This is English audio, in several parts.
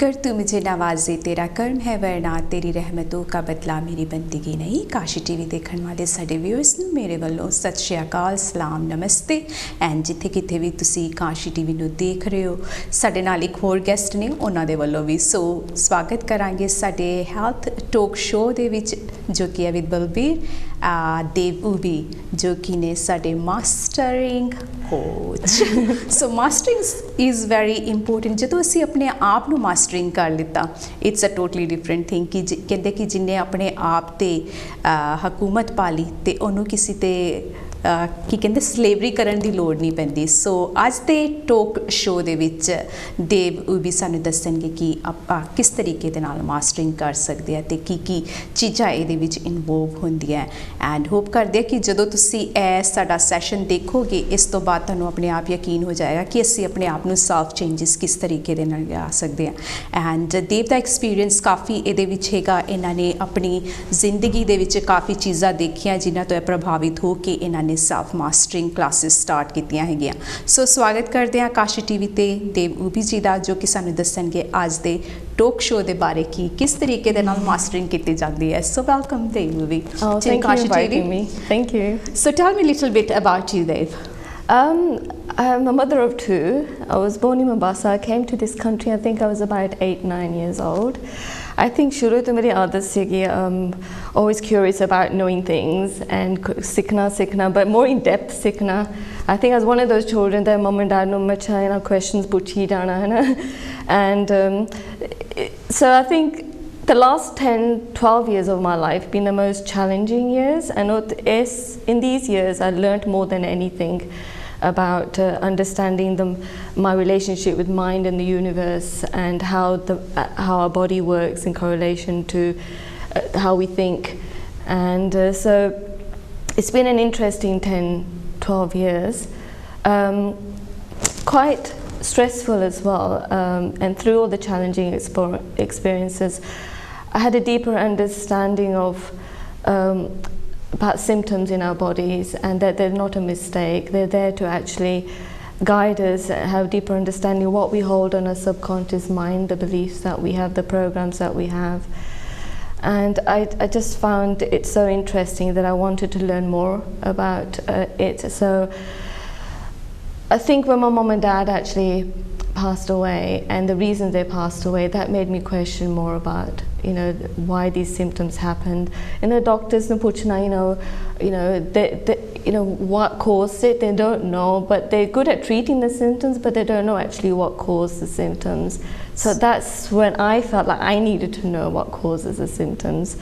कर तू मुझे नवाजे तेरा कर्म है वरना तेरी रहमतों का बदला मेरी बंदगी नहीं। काशी टीवी देखने वाले साडे व्यूअर्स ਨੂੰ ਮੇਰੇ ਵੱਲੋਂ ਸਤਿ ਸ਼੍ਰੀ ਅਕਾਲ, ਸਲਾਮ, ਨਮਸਤੇ ਐਂਡ ਜਿੱਥੇ ਕਿਤੇ ਵੀ ਤੁਸੀਂ ਕਾਸ਼ੀ ਟੀਵੀ ਨੂੰ ਦੇਖ ਰਹੇ ਹੋ, ਸਾਡੇ ਨਾਲ ਇੱਕ ਹੋਰ ਗੈਸਟ ਨੇ, ਉਹਨਾਂ ਦੇ ਵੱਲੋਂ ਵੀ ਸੋ ਸਵਾਗਤ ਕਰਾਂਗੇ ਸਾਡੇ ਹੈਲਥ ਟੋਕ ਸ਼ੋਅ ਦੇ ਵਿੱਚ, ਜੋ ਕਿ ਹੈ ਵਿਦ ਬਲਬੀਰ ਦੇਵ ਉਬੀ, ਜੋ ਕਿ ਨੇ ਸਾਡੇ mastering coach. So mastering is very important. ਜਦੋਂ ਅਸੀਂ ਆਪਣੇ ਆਪ ਨੂੰ ਮਾਸਟਰਿੰਗ ਕਰ ਲਿੱਤਾ, it's a totally different thing ਕਿ ਕਹਿੰਦੇ ਕਿ ਜਿੰਨੇ ਆਪਣੇ ਆਪ 'ਤੇ ਹਕੂਮਤ ਪਾ ਲਈ ਅਤੇ ਉਹਨੂੰ ਕਿਸੇ 'ਤੇ ਕੀ ਕਹਿੰਦੇ ਸਲੇਵਰੀ ਕਰਨ ਦੀ ਲੋੜ ਨਹੀਂ ਪੈਂਦੀ। ਸੋ ਅੱਜ ਦੇ ਟੋਕ ਸ਼ੋਅ ਦੇ ਵਿੱਚ ਦੇਵ ਉਬੀ ਸਾਨੂੰ ਦੱਸਣਗੇ ਕਿ ਆਪਾਂ ਕਿਸ ਤਰੀਕੇ ਦੇ ਨਾਲ ਮਾਸਟਰਿੰਗ ਕਰ ਸਕਦੇ ਹਾਂ ਅਤੇ ਕੀ ਚੀਜ਼ਾਂ ਇਹਦੇ ਵਿੱਚ ਇਨਵੋਲਵ ਹੁੰਦੀਆਂ। ਐਂਡ ਹੋਪ ਕਰਦੇ ਕਿ ਜਦੋਂ ਤੁਸੀਂ ਇਹ ਸਾਡਾ ਸੈਸ਼ਨ ਦੇਖੋਗੇ, ਇਸ ਤੋਂ ਬਾਅਦ ਤੁਹਾਨੂੰ ਆਪਣੇ ਆਪ ਯਕੀਨ ਹੋ ਜਾਏਗਾ ਕਿ ਅਸੀਂ ਆਪਣੇ ਆਪ ਨੂੰ ਸੈਲਫ ਚੇਂਜਸ ਕਿਸ ਤਰੀਕੇ ਦੇ ਨਾਲ ਲਿਆ ਸਕਦੇ ਹਾਂ। ਐਂਡ ਦੇਵ ਦਾ ਐਕਸਪੀਰੀਅੰਸ ਕਾਫੀ ਇਹਦੇ ਵਿੱਚ ਹੈਗਾ। ਇਹਨਾਂ ਨੇ ਆਪਣੀ ਜ਼ਿੰਦਗੀ ਦੇ ਵਿੱਚ ਕਾਫੀ ਚੀਜ਼ਾਂ ਦੇਖੀਆਂ ਜਿਨ੍ਹਾਂ ਤੋਂ ਇਹ ਪ੍ਰਭਾਵਿਤ ਹੋ ਕੇ ਇਹਨਾਂ ਨੇ ਸੈਲਫ ਮਾਸਟਰਿੰਗ ਕਲਾਸਿਸ ਸਟਾਰਟ ਕੀਤੀਆਂ ਹੈਗੀਆਂ। ਸੋ ਸਵਾਗਤ ਕਰਦੇ ਹਾਂ ਕਾਸ਼ੀ ਟੀਵੀ ਤੇ ਦੇਵ ਉਬੀ ਜੀ ਦਾ, ਜੋ ਕਿ ਸਾਨੂੰ ਦੱਸਣਗੇ ਅੱਜ ਦੇ ਟੋਕ ਸ਼ੋਅ ਦੇ ਬਾਰੇ ਕਿ ਕਿਸ ਤਰੀਕੇ ਦੇ ਨਾਲ ਮਾਸਟਰਿੰਗ ਕੀਤੀ ਜਾਂਦੀ ਹੈ। ਸੋ ਵੈਲਕਮ ਦੇਵ ਉਬੀ to Kashi TV. Thank you. So tell me a little bit about you, Dev. I'm a mother of two. I was born in Mombasa. I came to this country, I think I was about 8-9 years old. I think shuru to mere adat sigi, always curious about knowing things and sikhna, but more in depth sikhna. I think I was one of those children that mom and dad no macha questions puchi dana, and so I think the last 10-12 years of my life been the most challenging years, and in these years I learned more than anything about understanding my relationship with mind and the universe, and how our body works in correlation to how we think. And so it's been an interesting 10-12 years, quite stressful as well, and through all the challenging experiences I had a deeper understanding of about symptoms in our bodies, and that they're not a mistake. They're there to actually guide us, have deeper understanding of what we hold on our subconscious mind, the beliefs that we have, the programs that we have. And I just found it so interesting that I wanted to learn more about it. So I think when my mom and dad actually passed away, and the reason they passed away, that made me question more about why these symptoms happened. And the doctors no puchna, they what caused it. They don't know, but they're good at treating the symptoms, but they don't know actually what caused the symptoms. So that's when I felt like I needed to know what causes the symptoms.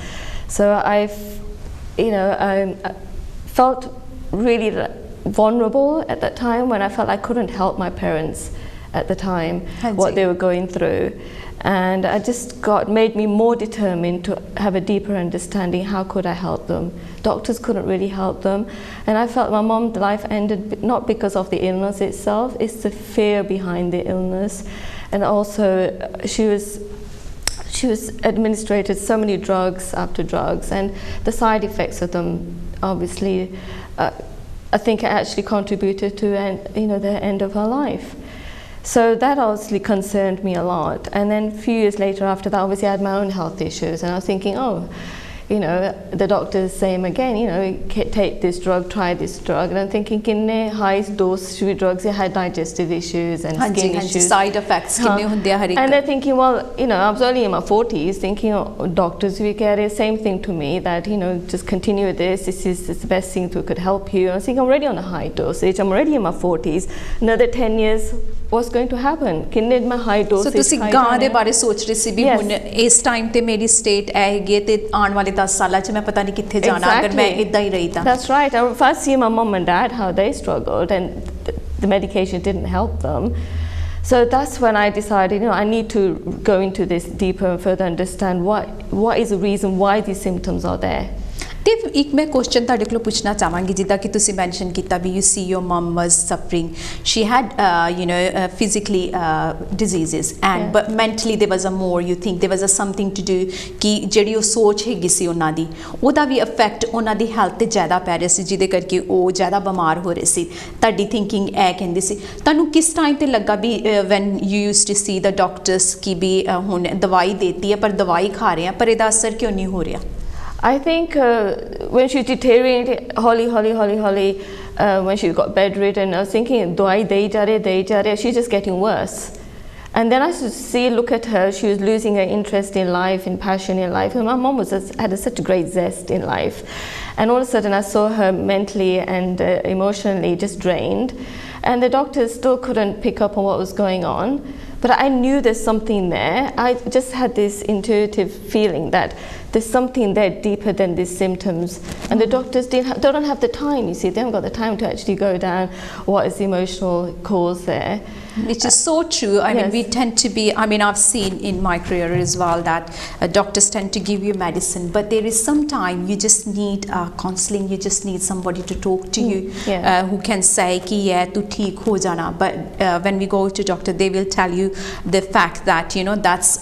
So I felt really vulnerable at that time, when I felt I couldn't help my parents at the time, what they were going through. And I just made me more determined to have a deeper understanding. How could I help them? Doctors couldn't really help them, and I felt my mom's life ended not because of the illness itself, it's the fear behind the illness. And also she was administered so many drugs after drugs, and the side effects of them obviously I think actually contributed to the end of her life. So that obviously concerned me a lot. And then a few years later after that, obviously I had my own health issues, and I was thinking, the doctors say again, take this drug, try this drug. And I'm thinking, kinne high dose drugs, I had digestive issues and skin issues. Side effects. And they're thinking, well, I was only in my 40s, thinking, doctors we care, same thing to me, that, just continue with this. This is the best thing that could help you. I was thinking, I'm already on a high dosage. I'm already in my 40s. Another 10 years, what's going to happen? Kinne my high dosage. So ਤੁਸੀਂ ਗਾਂ ਦੇ ਬਾਰੇ ਸੋਚ ਰਹੇ ਸੀ ਵੀ ਹੁਣ ਇਸ time ਤੇ ਮੇਰੀ ਸਟੇਟ ਇਹ ਹੈਗੀ ਤੇ ਆਉਣ ਵਾਲੇ 10 ਸਾਲਾਂ 'ਚ ਮੈਂ ਪਤਾ ਨਹੀਂ ਕਿੱਥੇ ਜਾਣਾ ਅਗਰ ਮੈਂ ਇਦਾਂ ਹੀ ਰਹੀ ਤਾਂ। That's right. If I see my mom and dad how they struggled, and the medication didn't help them. So that's when I decided, I need to go into this deeper and further understand what is the reason why these symptoms are there. ਤੇ ਇੱਕ ਮੈਂ question ਤੁਹਾਡੇ ਕੋਲੋਂ ਪੁੱਛਣਾ ਚਾਹਾਂਗੀ ਜਿੱਦਾਂ ਕਿ ਤੁਸੀਂ ਮੈਂਸ਼ਨ ਕੀਤਾ ਵੀ you see your mum was suffering she had physically diseases and but mentally there was a more you think there was a something to do ਕਿ ਜਿਹੜੀ ਉਹ ਸੋਚ ਹੈਗੀ ਸੀ ਉਹਨਾਂ ਦੀ ਉਹਦਾ ਵੀ ਇਫੈਕਟ ਉਹਨਾਂ ਦੀ ਹੈਲਥ 'ਤੇ ਜ਼ਿਆਦਾ ਪੈ ਰਿਹਾ ਸੀ ਜਿਹਦੇ ਕਰਕੇ ਉਹ ਜ਼ਿਆਦਾ ਬਿਮਾਰ ਹੋ ਰਹੇ ਸੀ ਤੁਹਾਡੀ ਥਿੰਕਿੰਗ ਇਹ ਕਹਿੰਦੀ ਸੀ ਤੁਹਾਨੂੰ ਕਿਸ ਟਾਈਮ 'ਤੇ ਲੱਗਾ ਵੀ when you use to see the doctors ਕਿ ਵੀ ਹੁਣ ਦਵਾਈ ਦੇਤੀ ਹੈ ਪਰ ਦਵਾਈ ਖਾ ਰਹੇ ਆ ਪਰ ਇਹਦਾ ਅਸਰ ਕਿਉਂ ਨਹੀਂ ਹੋ ਰਿਹਾ I think when she deteriorated, Holly, when she got bedridden, I was thinking, she's just getting worse. And then I look at her, she was losing her interest in life, in passion in life. And my mom had such a great zest in life. And all of a sudden I saw her mentally and emotionally just drained. And the doctors still couldn't pick up on what was going on. But I knew there's something there. I just had this intuitive feeling that there's something there deeper than these symptoms. And the doctors they don't have the time, you see. They haven't got the time to actually go down what is the emotional cause there. Which is so true. I mean, we tend to be, I mean, I've seen in my career as well that doctors tend to give you medicine, but there is some time you just need counseling, you just need somebody to talk to you who can say, ki, yeah, tu theek ho jana. But when we go to doctor, they will tell you the fact that, you know, that's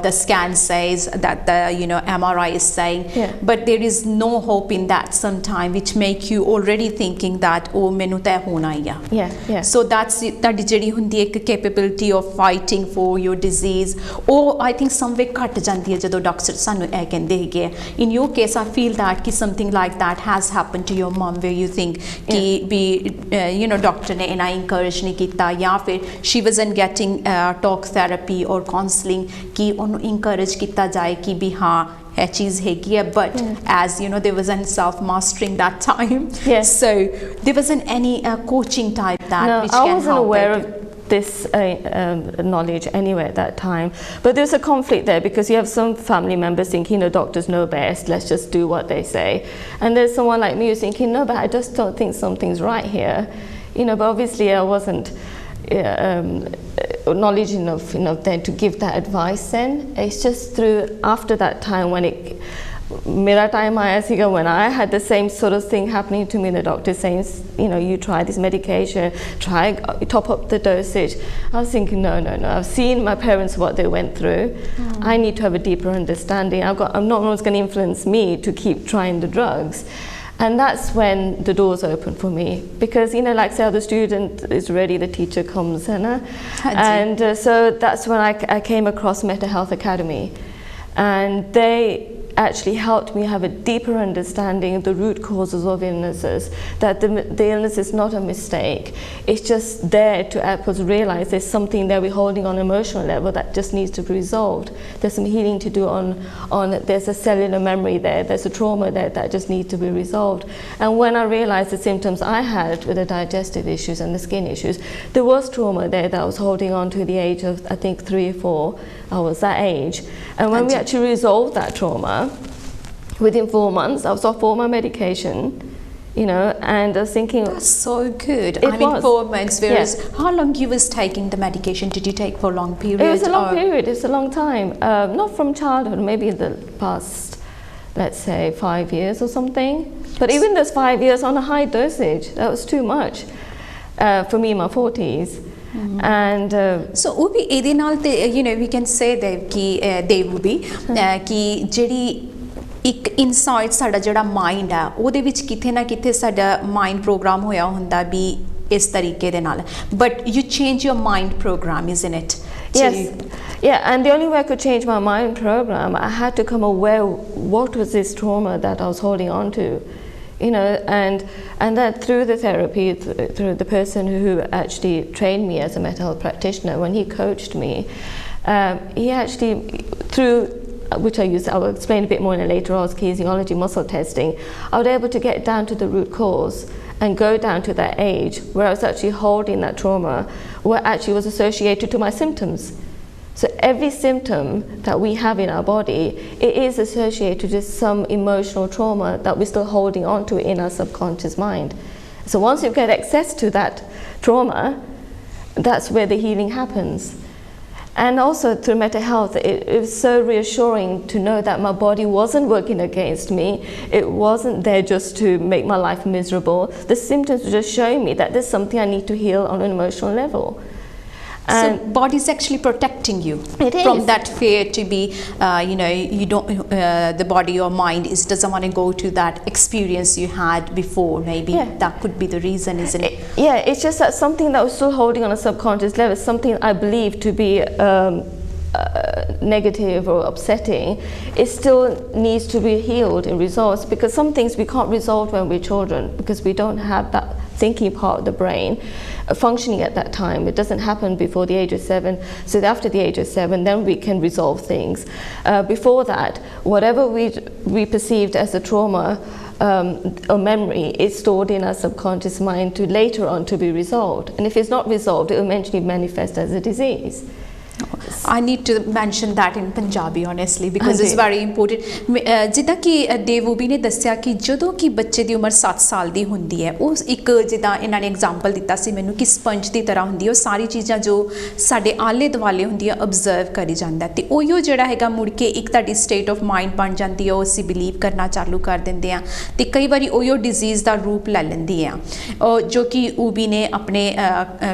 the scan says, that the, you know, MRI is saying, but there is no hope in that sometime, which make you already thinking that, oh, menu ta hona hi hai. So that's tadi jehdi hundi capability of fighting for your disease or I think somewhere ਘਟ ਜਾਂਦੀ ਹੈ ਜਦੋਂ doctor ਸਾਨੂੰ ਇਹ ਕਹਿੰਦੇ ਹੈਗੇ in your case I feel that ਕਿ something like that has happened to your mom where you think ਕਿ ਵੀ you know ਡਾਕਟਰ ਨੇ ਇਹਨਾਂ encourage ਨਹੀਂ ਕੀਤਾ ਜਾਂ ਫਿਰ she wasn't getting talk therapy or counseling ਕਿ ਉਹਨੂੰ encourage ਕੀਤਾ ਜਾਏ ਕਿ ਵੀ ਹਾਂ ਇਹ ਚੀਜ਼ ਹੈਗੀ ਹੈ but as you know there wasn't self mastering that time so there wasn't any coaching type that which can help. I wasn't aware of this knowledge anyway at that time, but there's a conflict there because you have some family members thinking the doctors know best, let's just do what they say, and there's someone like me who's thinking no, but I just don't think something's right here, you know. But obviously I wasn't knowledge enough, you know, then to give that advice. Then it's just through after that time when it मेरा time आया सीगा when I had the same sort of thing happening to me, the doctor saying, you know, you try this medication, try top up the dosage. I was thinking, no, I've seen my parents what they went through. I need to have a deeper understanding. I'm not going to influence me to keep trying the drugs. And that's when the doors open for me because, you know, like say the student is ready, the teacher comes, and so that's when I came across Mental Health Academy, and they actually helped me have a deeper understanding of the root causes of illnesses, that the illness is not a mistake. It's just there to help us realize there's something there we're holding on an emotional level that just needs to be resolved. There's some healing to do on there's a cellular memory there, there's a trauma there that just needs to be resolved. And when I realized the symptoms I had with the digestive issues and the skin issues, there was trauma there that I was holding on to the age of, I think, 3 or 4. I was that age. And when we actually resolved that trauma, within 4 months, I was off all my medication, you know, and I was thinking... That's so good. I mean, 4 months, whereas how long you was taking the medication? Did you take for a long period? It was a long period, it's a long time. Not from childhood, maybe the past, let's say, 5 years or something. But even those 5 years on a high dosage, that was too much for me in my 40s. And so ਉਹ ਵੀ ਇਹਦੇ ਨਾਲ ਤੇ you know we can say that ਕਿ they will be ਕਿ ਜਿਹੜੀ ਇੱਕ insight ਸਾਡਾ ਜਿਹੜਾ ਮਾਈਂਡ ਆ ਉਹਦੇ ਵਿੱਚ ਕਿਤੇ ਨਾ ਕਿਤੇ ਸਾਡਾ ਮਾਈਂਡ ਪ੍ਰੋਗਰਾਮ ਹੋਇਆ ਹੁੰਦਾ ਵੀ ਇਸ ਤਰੀਕੇ ਦੇ ਨਾਲ but you change your mind program, isn't it? And the only way I could change my mind program, I had to become aware what was this trauma that I was holding on to, you know, and that through the therapy, through the person who actually trained me as a mental health practitioner, when he coached me, he actually through which I will explain a bit more in a later on, kinesiology, muscle testing, I was able to get down to the root cause and go down to that age where I was actually holding that trauma, where actually was associated to my symptoms. So every symptom that we have in our body, it is associated with some emotional trauma that we're still holding on to in our subconscious mind. So once you get access to that trauma, that's where the healing happens. And also through mental health, it was so reassuring to know that my body wasn't working against me. It wasn't there just to make my life miserable. The symptoms were just showing me that there's something I need to heal on an emotional level. And so body is actually protecting you from that fear to be, you don't, the body or mind doesn't want to go to that experience you had before. Maybe that could be the reason, isn't it? Yeah, it's just that something that was still holding on a subconscious level, something I believe to be negative or upsetting, it still needs to be healed and resolved, because some things we can't resolve when we're children because we don't have that thinking part of the brain functioning at that time. It doesn't happen before the age of 7. So after the age of 7, then we can resolve things. Before that, whatever we perceived as a trauma or memory is stored in our subconscious mind to later on to be resolved. And if it's not resolved, it will eventually manifest as a disease. I need to mention that in Punjabi honestly because it's very important. ਜਿੱਦਾਂ ਕਿ ਦੇਵੂਬੀ ਨੇ ਦੱਸਿਆ ਕਿ ਜਦੋਂ ਕਿ ਬੱਚੇ ਦੀ ਉਮਰ 7 ਸਾਲ ਦੀ ਹੁੰਦੀ ਹੈ, ਉਹ ਇੱਕ ਜਿੱਦਾਂ ਇਹਨਾਂ ਨੇ ਐਗਜ਼ਾਮਪਲ ਦਿੱਤਾ ਸੀ ਮੈਨੂੰ ਕਿ ਸਪੰਜ ਦੀ ਤਰ੍ਹਾਂ ਹੁੰਦੀ ਹੈ, ਉਹ ਸਾਰੀ ਚੀਜ਼ਾਂ ਜੋ ਸਾਡੇ ਆਲੇ ਦੁਆਲੇ ਹੁੰਦੀਆਂ ਅਬਜ਼ਰਵ ਕਰੀ ਜਾਂਦਾ ਤੇ ਉਹੀਓ ਜਿਹੜਾ ਹੈਗਾ ਮੁੜ ਕੇ ਇੱਕ ਤੁਹਾਡੀ ਸਟੇਟ ਆਫ ਮਾਈਂਡ ਬਣ ਜਾਂਦੀ ਹੈ, ਉਹ ਅਸੀਂ ਬਿਲੀਵ ਕਰਨਾ ਚਾਲੂ ਕਰ ਦਿੰਦੇ ਆ ਤੇ ਕਈ ਵਾਰੀ ਉਹੀਓ ਡਿਜ਼ੀਜ਼ ਦਾ ਰੂਪ ਲੈ ਲੈਂਦੀ ਆ, ਜੋ ਕਿ ਊਬੀ ਨੇ ਆਪਣੇ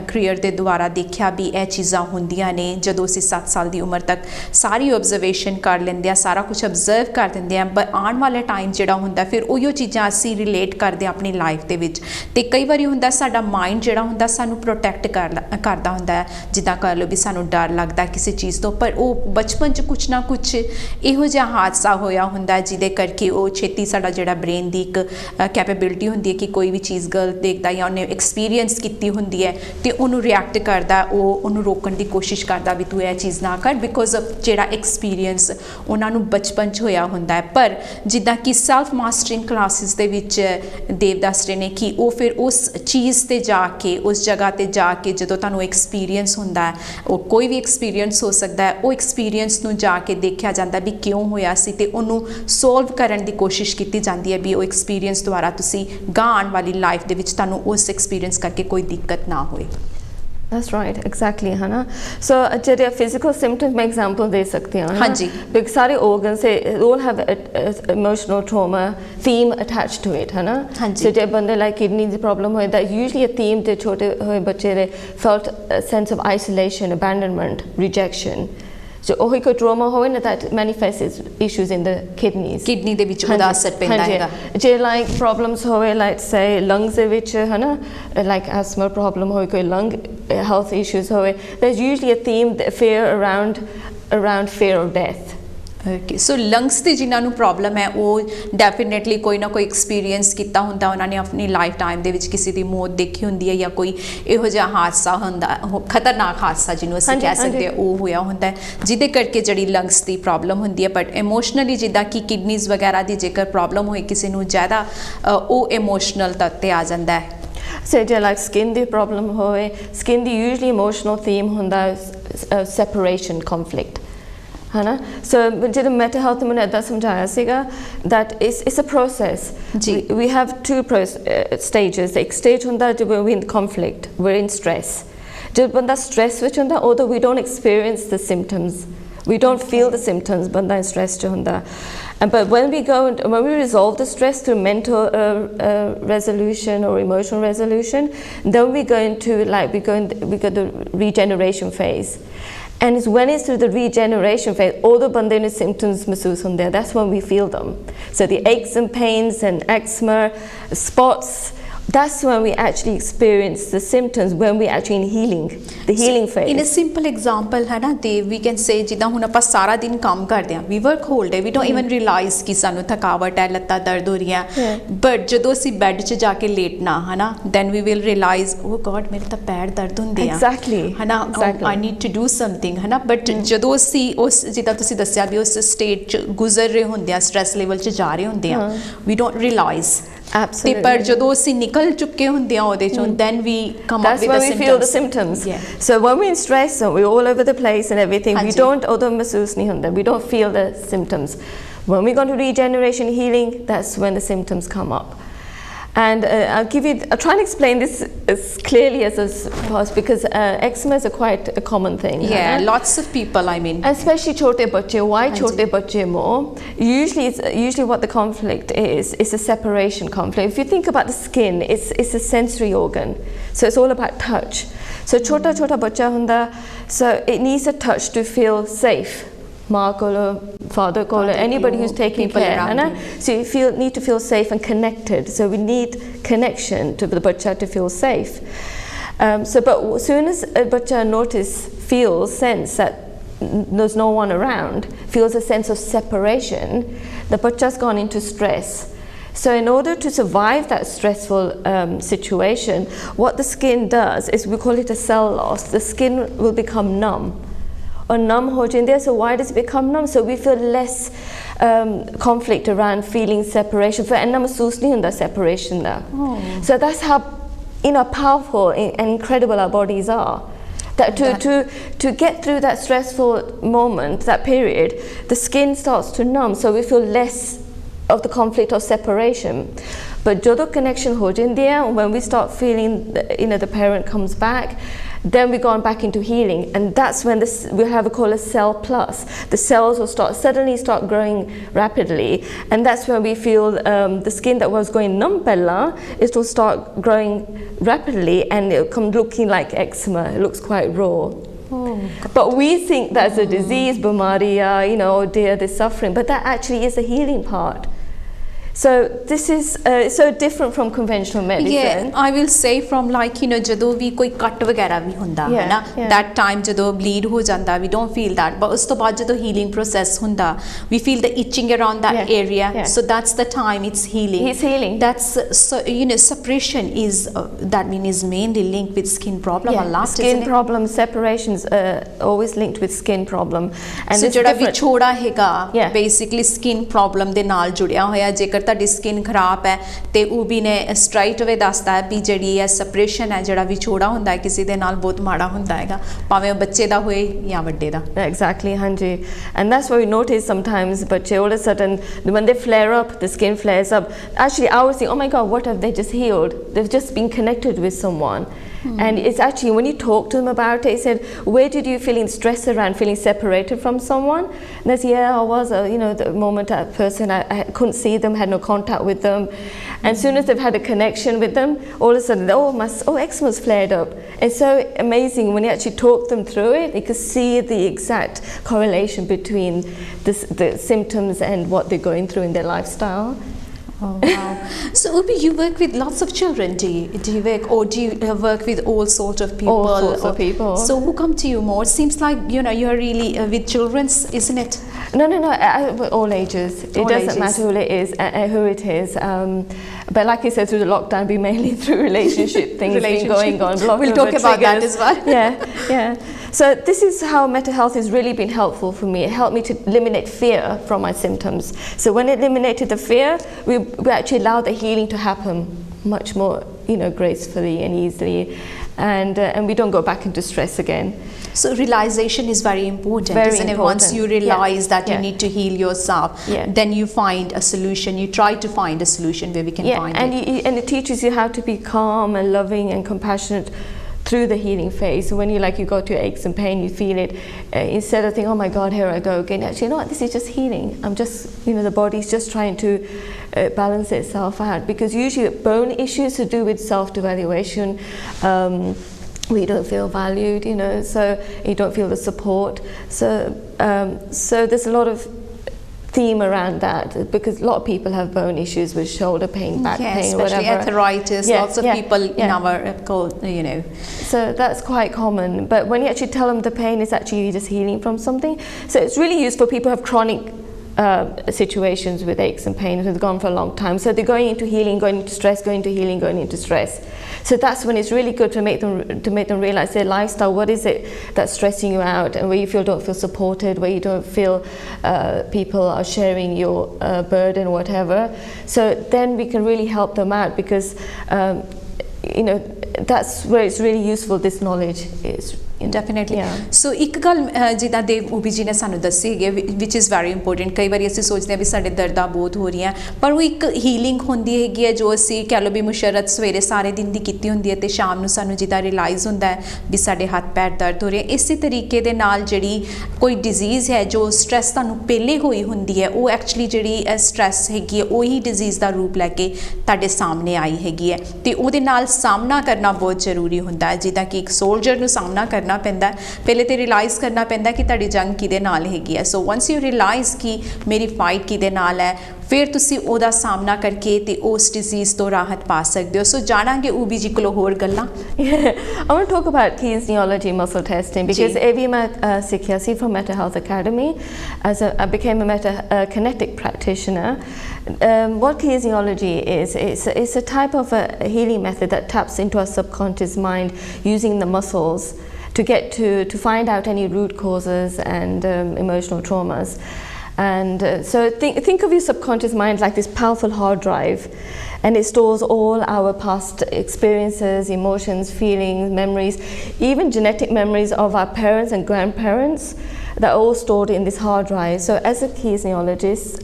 ਕਰੀਅਰ ਦੇ ਦੁਆਰਾ ਦੇਖਿਆ ਵੀ ਇਹ ਚੀਜ਼ਾਂ ਹੁੰਦੀਆਂ ਨੇ। ਜਦੋਂ ਅਸੀਂ 7 ਸਾਲ ਦੀ ਉਮਰ ਤੱਕ ਸਾਰੀ ਆਬਜ਼ਰਵੇਸ਼ਨ ਕਰ ਲੈਂਦੇ ਆ, ਸਾਰਾ ਕੁਝ ਅਬਜ਼ਰਵ ਕਰ ਦਿੰਦੇ ਆ, ਪਰ ਆਉਣ ਵਾਲਾ ਟਾਈਮ ਜਿਹੜਾ ਹੁੰਦਾ ਫਿਰ ਉਹੀਓ ਚੀਜ਼ਾਂ ਅਸੀਂ ਰਿਲੇਟ ਕਰਦੇ ਆ ਆਪਣੀ ਲਾਈਫ ਦੇ ਵਿੱਚ ਤੇ ਕਈ ਵਾਰੀ ਹੁੰਦਾ ਸਾਡਾ ਮਾਈਂਡ ਜਿਹੜਾ ਹੁੰਦਾ ਸਾਨੂੰ ਪ੍ਰੋਟੈਕਟ ਕਰਦਾ ਹੁੰਦਾ ਹੈ, ਜਿੱਦਾਂ ਕਰ ਲਓ ਵੀ ਸਾਨੂੰ ਡਰ ਲੱਗਦਾ ਕਿਸੇ ਚੀਜ਼ ਤੋਂ, ਪਰ ਉਹ ਬਚਪਨ 'ਚ ਕੁਛ ਨਾ ਕੁਛ ਇਹੋ ਜਿਹਾ ਹਾਦਸਾ ਹੋਇਆ ਹੁੰਦਾ ਜਿਹਦੇ ਕਰਕੇ ਉਹ ਛੇਤੀ ਸਾਡਾ ਜਿਹੜਾ ਬ੍ਰੇਨ ਦੀ ਇੱਕ ਕੈਪੇਬਿਲਿਟੀ ਹੁੰਦੀ ਹੈ ਕਿ ਕੋਈ ਵੀ ਚੀਜ਼ ਗਲਤ ਦੇਖਦਾ ਜਾਂ ਉਹਨੇ ਐਕਸਪੀਰੀਅੰਸ ਕੀਤੀ ਹੁੰਦੀ ਹੈ ਤੇ ਉਹਨੂੰ ਰਿਐਕਟ ਕਰਦਾ, ਉਹ ਉਹਨੂੰ ਰੋਕਣ ਦੀ ਕੋਸ਼ਿਸ਼ ਕਰਦਾ ਵੀ ਤੂੰ ਇਹ ਚੀਜ਼ ਨਾ ਕਰ ਬਿਕੋਜ਼ ਆਫ ਜਿਹੜਾ ਐਕਸਪੀਰੀਅੰਸ ਉਹਨਾਂ ਨੂੰ ਬਚਪਨ 'ਚ ਹੋਇਆ ਹੁੰਦਾ ਹੈ। ਪਰ ਜਿੱਦਾਂ ਕਿ ਸੈਲਫ ਮਾਸਟਰਿੰਗ ਕਲਾਸਿਸ ਦੇ ਵਿੱਚ ਦੇਵ ਦੱਸ ਰਹੇ ਨੇ ਕਿ ਉਹ ਫਿਰ ਉਸ ਚੀਜ਼ 'ਤੇ ਜਾ ਕੇ ਉਸ ਜਗ੍ਹਾ 'ਤੇ ਜਾ ਕੇ ਜਦੋਂ ਤੁਹਾਨੂੰ ਐਕਸਪੀਰੀਅੰਸ ਹੁੰਦਾ ਹੈ, ਉਹ ਕੋਈ ਵੀ ਐਕਸਪੀਰੀਅੰਸ ਹੋ ਸਕਦਾ ਹੈ, ਉਹ ਐਕਸਪੀਰੀਅੰਸ ਨੂੰ ਜਾ ਕੇ ਦੇਖਿਆ ਜਾਂਦਾ ਵੀ ਕਿਉਂ ਹੋਇਆ ਸੀ ਤੇ ਉਹਨੂੰ ਸੋਲਵ ਕਰਨ ਦੀ ਕੋਸ਼ਿਸ਼ ਕੀਤੀ ਜਾਂਦੀ ਹੈ ਵੀ ਉਹ ਐਕਸਪੀਰੀਅੰਸ ਦੁਆਰਾ ਤੁਸੀਂ ਗਾਂ ਆਉਣ ਵਾਲੀ ਲਾਈਫ ਦੇ ਵਿੱਚ ਤੁਹਾਨੂੰ ਉਸ ਐਕਸਪੀਰੀਅੰਸ ਕਰਕੇ ਕੋਈ ਦਿੱਕਤ ਨਾ ਹੋਏ। That's right, exactly, है ना। So ਜਿਹੜੇ physical symptoms मैं example दे सकती हूँ। हाँ जी। Because सारे organs से all have a emotional trauma theme attached to it, है ना। हाँ जी। So जब बंदे like kidney ਦੀ problem होए, that usually a theme ਤੇ ਛੋਟੇ ਹੋਏ ਬੱਚੇ ਦੇ felt a sense of isolation, abandonment, rejection. So ਉਹੀ ਕੋਈ trauma ਹੋਵੇ ਨਾ that manifests issues in the kidneys. Kidney ਦੇ ਵਿੱਚ ਉਹਦਾ ਅਸਰ ਪੈਂਦਾ ਹੈਗਾ। ਜੇ like problems ਹੋਵੇ like say lungs ਦੇ ਵਿੱਚ ਹੈ ਨਾ, like asthma problem ਹੋਵੇ, ਕੋਈ lung health issues ਹੋਵੇ, there's usually a theme, fear around fear of death. Okay, so lungs ਦੀ ਜਿਨ੍ਹਾਂ ਨੂੰ ਪ੍ਰੋਬਲਮ ਹੈ ਉਹ ਡੈਫੀਨੇਟਲੀ ਕੋਈ ਨਾ ਕੋਈ ਐਕਸਪੀਰੀਅੰਸ ਕੀਤਾ ਹੁੰਦਾ, ਉਹਨਾਂ ਨੇ ਆਪਣੀ ਲਾਈਫ ਟਾਈਮ ਦੇ ਵਿੱਚ ਕਿਸੇ ਦੀ ਮੌਤ ਦੇਖੀ ਹੁੰਦੀ ਹੈ ਜਾਂ ਕੋਈ ਇਹੋ ਜਿਹਾ ਹਾਦਸਾ ਹੁੰਦਾ, ਖਤਰਨਾਕ ਹਾਦਸਾ ਜਿਹਨੂੰ ਅਸੀਂ ਕਹਿ ਸਕਦੇ ਹਾਂ, ਉਹ ਹੋਇਆ ਹੁੰਦਾ ਹੈ ਜਿਹਦੇ ਕਰਕੇ ਜਿਹੜੀ ਲੰਗਸ ਦੀ ਪ੍ਰੋਬਲਮ ਹੁੰਦੀ ਹੈ। ਬਟ ਇਮੋਸ਼ਨਲੀ ਜਿੱਦਾਂ ਕਿ ਕਿਡਨੀਜ਼ ਵਗੈਰਾ ਦੀ ਜੇਕਰ ਪ੍ਰੋਬਲਮ ਹੋਏ ਕਿਸੇ ਨੂੰ ਜ਼ਿਆਦਾ, ਉਹ ਇਮੋਸ਼ਨਲ ਤੱਕ 'ਤੇ ਆ ਜਾਂਦਾ ਹੈ। So ਜੇ like skin ਦੀ ਪ੍ਰੋਬਲਮ ਹੋਵੇ, skin ਦੀ usually emotional theme ਹੁੰਦਾ separation, conflict, है ना। So ਜਦੋਂ mental health मैंने ऐसा समझाया सीगा that it's a process. We have two stages. एक stage ਹੁੰਦਾ जब we're in conflict, we're in stress. जब बंदा stress ਵਿੱਚ ਹੁੰਦਾ, although we don't experience the symptoms, we don't feel the symptoms, बंदा in stress ਚ ਹੁੰਦਾ। But when we resolve the stress through mental resolution or emotional resolution, then we go the regeneration phase. And it's when it's through the regeneration phase, all the bandene symptoms mahsoos hunde, that's when we feel them. So the aches and pains and eczema, spots, that's when we actually experience the symptoms, when we actually in healing, the healing phase. In a simple example, है ना, we can say जिदा हुन ਆਪਾਂ ਸਾਰਾ ਦਿਨ ਕੰਮ ਕਰਦੇ ਹਾਂ, we work whole day, we don't even realize ਕਿ ਸਾਨੂੰ ਥਕਾਵਟ ਹੈ, ਲੱਤਾਂ ਦਰਦ ਹੋ ਰਹੀਆਂ, but ਜਦੋਂ ਅਸੀਂ ਬੈੱਡ 'ਚ ਜਾ ਕੇ ਲੇਟਣਾ ਹੈ ਨਾ, then we will realize, oh God, ਮੇਰੇ ਤਾਂ ਪੈਰ ਦਰਦ ਹੁੰਦੇ ਆ, exactly, ਹੈ ਨਾ, I need to do something, ਹੈ ਨਾ। but ਜਦੋਂ ਅਸੀਂ ਉਸ ਜਿੱਦਾਂ ਤੁਸੀਂ ਦੱਸਿਆ ਵੀ ਉਸ ਸਟੇਟ 'ਚ ਗੁਜ਼ਰ ਰਹੇ ਹੁੰਦੇ ਆ, ਸਟ੍ਰੈਸ ਲੈਵਲ 'ਚ ਜਾ ਰਹੇ ਹੁੰਦੇ ਆ, we don't realize. Absolutely. ਪਰ ਜਦੋਂ ਅਸੀਂ ਨਿਕਲ ਚੁੱਕੇ ਹੁੰਦੇ ਆ ਉਹਦੇ ਚੋਂ, then we come up with the symptoms. That's when we feel the symptoms. Yeah. So when we're in stress and we're all over the place and everything, we don't, although mahsoos nahi hunda, we don't feel the symptoms. When we go to regeneration healing, that's when the symptoms come up. And I'll try and explain this as clearly as possible, because eczema is quite a common thing. Yeah, lots of people, I mean. Especially chote bachche. Why chote bachche more? Usually what the conflict is a separation conflict. If you think about the skin, it's a sensory organ. So it's all about touch. So chota bachcha hunda, so it needs a touch to feel safe. Ma kolo, father kolo, anybody who's taking care. So you need to feel safe and connected. So we need connection to the bachcha to feel safe. But as soon as a bachcha feels sense that there's no one around, feels a sense of separation, the bachcha's gone into stress. So in order to survive that stressful situation, what the skin does is, we call it a cell loss. The skin will become numb. Or numb ho jinde. So why does it become numb? So we feel less conflict around feeling separation. For enna mahsoos nahi hunda separation da. So that's how powerful and incredible our bodies are. That to get through that stressful moment, that period, the skin starts to numb. So we feel less of the conflict or separation. But jodo connection ho jinde, when we start feeling the parent comes back, then we've gone back into healing, and that's when we have a cell plus. The cells will suddenly start growing rapidly, and that's when we feel the skin that was going numb pella, it will start growing rapidly, and it'll come looking like eczema. It looks quite raw. But we think that's a disease, bamariya, oh dear, they're suffering, but that actually is the healing part. So this is so different from conventional medicine. Yeah, I will say from jado vi koi cut vagera vi hunda hai na, that time jado bleed ho janda, we don't feel that, but us to baad jado healing process hunda, we feel the itching around that area. So that's the time it's healing. It's healing. That's suppression is that is mainly linked with skin problem a lot. Skin problem, separations always linked with skin problem. And so jada vichoda hega basically skin problem de naal judya hoya. Jekar ਤੁਹਾਡੀ skin ਖਰਾਬ ਹੈ ਤੇ ਉਹ ਵੀ ਨੇ ਸਟ੍ਰਾਈਟ ਅਵੇ ਦੱਸਦਾ ਹੈ ਵੀ ਜਿਹੜੀ ਹੈ ਸੈਪਰੇਸ਼ਨ ਹੈ ਜਿਹੜਾ ਵਿਛੋੜਾ ਹੁੰਦਾ ਹੈ ਕਿਸੇ ਦੇ ਨਾਲ ਬਹੁਤ ਮਾੜਾ ਹੁੰਦਾ ਹੈਗਾ ਭਾਵੇਂ ਉਹ ਬੱਚੇ ਦਾ ਹੋਏ ਜਾਂ ਵੱਡੇ ਦਾ exactly ਹਾਂਜੀ and that's what we notice sometimes ਬੱਚੇ all of a sudden when they flare up the skin flares up actually I always think oh my god what have they just healed they've just been connected with someone and it's actually when you talk to them about it, he said, where did you feeling stress around feeling separated from someone? And I said, yeah, I was, the moment a person, I couldn't see them, had no contact with them. And as soon as they've had a connection with them, all of a sudden, eczema's flared up. It's so amazing when you actually talk them through it, you can see the exact correlation between the symptoms and what they're going through in their lifestyle. Oh, wow. So Ubi, you work with lots of children, do you work, or do you work with all sorts of people? All sorts of people. So who come to you more? It seems like, you're really with children, isn't it? No, all ages. It doesn't matter who it is. But like you said, through the lockdown, we mainly through relationship things been going on. We'll talk about that as well. Yeah. So this is how mental health has really been helpful for me. It helped me to eliminate fear from my symptoms. So when it eliminated the fear, we actually allowed the healing to happen much more, gracefully and easily, and we don't go back into stress again. So realization is very important, isn't it? Once you realize that you need to heal yourself, then you find a solution. You try to find a solution where we can find it. And it teaches you how to be calm and loving and compassionate through the healing phase. So when you go to your aches and pain, you feel it, instead of thinking, oh my God, here I go again. Actually, this is just healing. I'm just, the body's just trying to balance itself out. Because usually bone issues to do with self-devaluation, we don't feel valued, so you don't feel the support. So there's a lot of theme around that, because a lot of people have bone issues with shoulder pain, back pain, especially whatever. Arthritis, lots of people in our So that's quite common, but when you actually tell them the pain is actually just healing from something, so it's really used for people who have chronic situations with aches and pains who've gone for a long time. So they're going into healing, going into stress, going into healing, going into stress. So that's when it's really good to make them realize their lifestyle. What is it that's stressing you out, and where you don't feel supported, where you don't feel people are sharing your burden, whatever. So then we can really help them out, because that's where it's really useful. This knowledge is definitely so ਇੱਕ ਗੱਲ ਜਿੱਦਾਂ ਦੇਵ ਊਬੀ ਜੀ ਨੇ ਸਾਨੂੰ ਦੱਸੀ ਹੈਗੀ ਵਿਚ is very important. ਕਈ ਵਾਰੀ ਅਸੀਂ ਸੋਚਦੇ ਹਾਂ ਵੀ ਸਾਡੇ ਦਰਦਾਂ ਬਹੁਤ ਹੋ ਰਹੀਆਂ, ਪਰ ਉਹ ਇੱਕ ਹੀਲਿੰਗ ਹੁੰਦੀ ਹੈਗੀ ਹੈ ਜੋ ਅਸੀਂ ਕਹਿ ਲਓ ਵੀ ਮੁਸ਼ਰਤ ਸਵੇਰੇ ਸਾਰੇ ਦਿਨ ਦੀ ਕੀਤੀ ਹੁੰਦੀ ਹੈ, ਅਤੇ ਸ਼ਾਮ ਨੂੰ ਸਾਨੂੰ ਜਿੱਦਾਂ ਰਿਅਲਾਈਜ਼ ਹੁੰਦਾ ਹੈ ਵੀ ਸਾਡੇ ਹੱਥ ਪੈਰ ਦਰਦ ਹੋ ਰਹੇ। ਇਸੇ ਤਰੀਕੇ ਦੇ ਨਾਲ ਜਿਹੜੀ ਕੋਈ ਡਿਜ਼ੀਜ਼ ਹੈ, ਜੋ ਸਟਰੈਸ ਤੁਹਾਨੂੰ ਪਹਿਲੇ ਹੋਈ ਹੁੰਦੀ ਹੈ, ਉਹ ਐਕਚੁਅਲੀ ਜਿਹੜੀ ਸਟਰੈਸ ਹੈਗੀ ਹੈ ਉਹੀ ਡਿਜ਼ੀਜ਼ ਦਾ ਰੂਪ ਲੈ ਕੇ ਤੁਹਾਡੇ ਸਾਹਮਣੇ ਆਈ ਹੈਗੀ ਹੈ, ਅਤੇ ਉਹਦੇ ਨਾਲ ਸਾਹਮਣਾ ਕਰਨਾ ਬਹੁਤ ਜ਼ਰੂਰੀ ਹੁੰਦਾ ਹੈ। ਜਿੱਦਾਂ ਕਿ ਇੱਕ ਸੋਲਜਰ ਨੂੰ ਸਾਹਮਣਾ ਕਰਨਾ ਪੈਂਦਾ, ਪਹਿਲੇ ਤੇ ਰਿਅਲਾਈਜ਼ ਕਰਨਾ ਪੈਂਦਾ ਕਿ ਤੁਹਾਡੀ ਜੰਗ ਕਿਹਦੇ ਨਾਲ ਹੈਗੀ ਹੈ। ਸੋ ਵੰਸ ਯੂ ਰਿਅਲਾਈਜ਼ ਕਿ ਮੇਰੀ ਫਾਈਟ ਕਿਹਦੇ ਨਾਲ ਹੈ, ਫਿਰ ਤੁਸੀਂ ਉਹਦਾ ਸਾਹਮਣਾ ਕਰਕੇ ਤੇ ਉਸ ਡਿਜ਼ੀਜ਼ ਤੋਂ ਰਾਹਤ ਪਾ ਸਕਦੇ ਹੋ। ਸੋ ਜਾਣਾਂਗੇ ਊਬੀ ਜੀ ਕੋਲੋਂ ਹੋਰ ਗੱਲਾਂ। I want to talk about kinesiology muscle testing because ਇਹ ਵੀ ਮੈਂ ਸਿੱਖਿਆ ਸੀ from Mental Health Academy as I became a kinetic practitioner. What kinesiology is, it's a type of a healing method that taps into our subconscious mind using the muscles to get to find out any root causes and emotional traumas. And so think of your subconscious mind like this powerful hard drive, and it stores all our past experiences, emotions, feelings, memories, even genetic memories of our parents and grandparents that are all stored in this hard drive. So as a kinesiologist,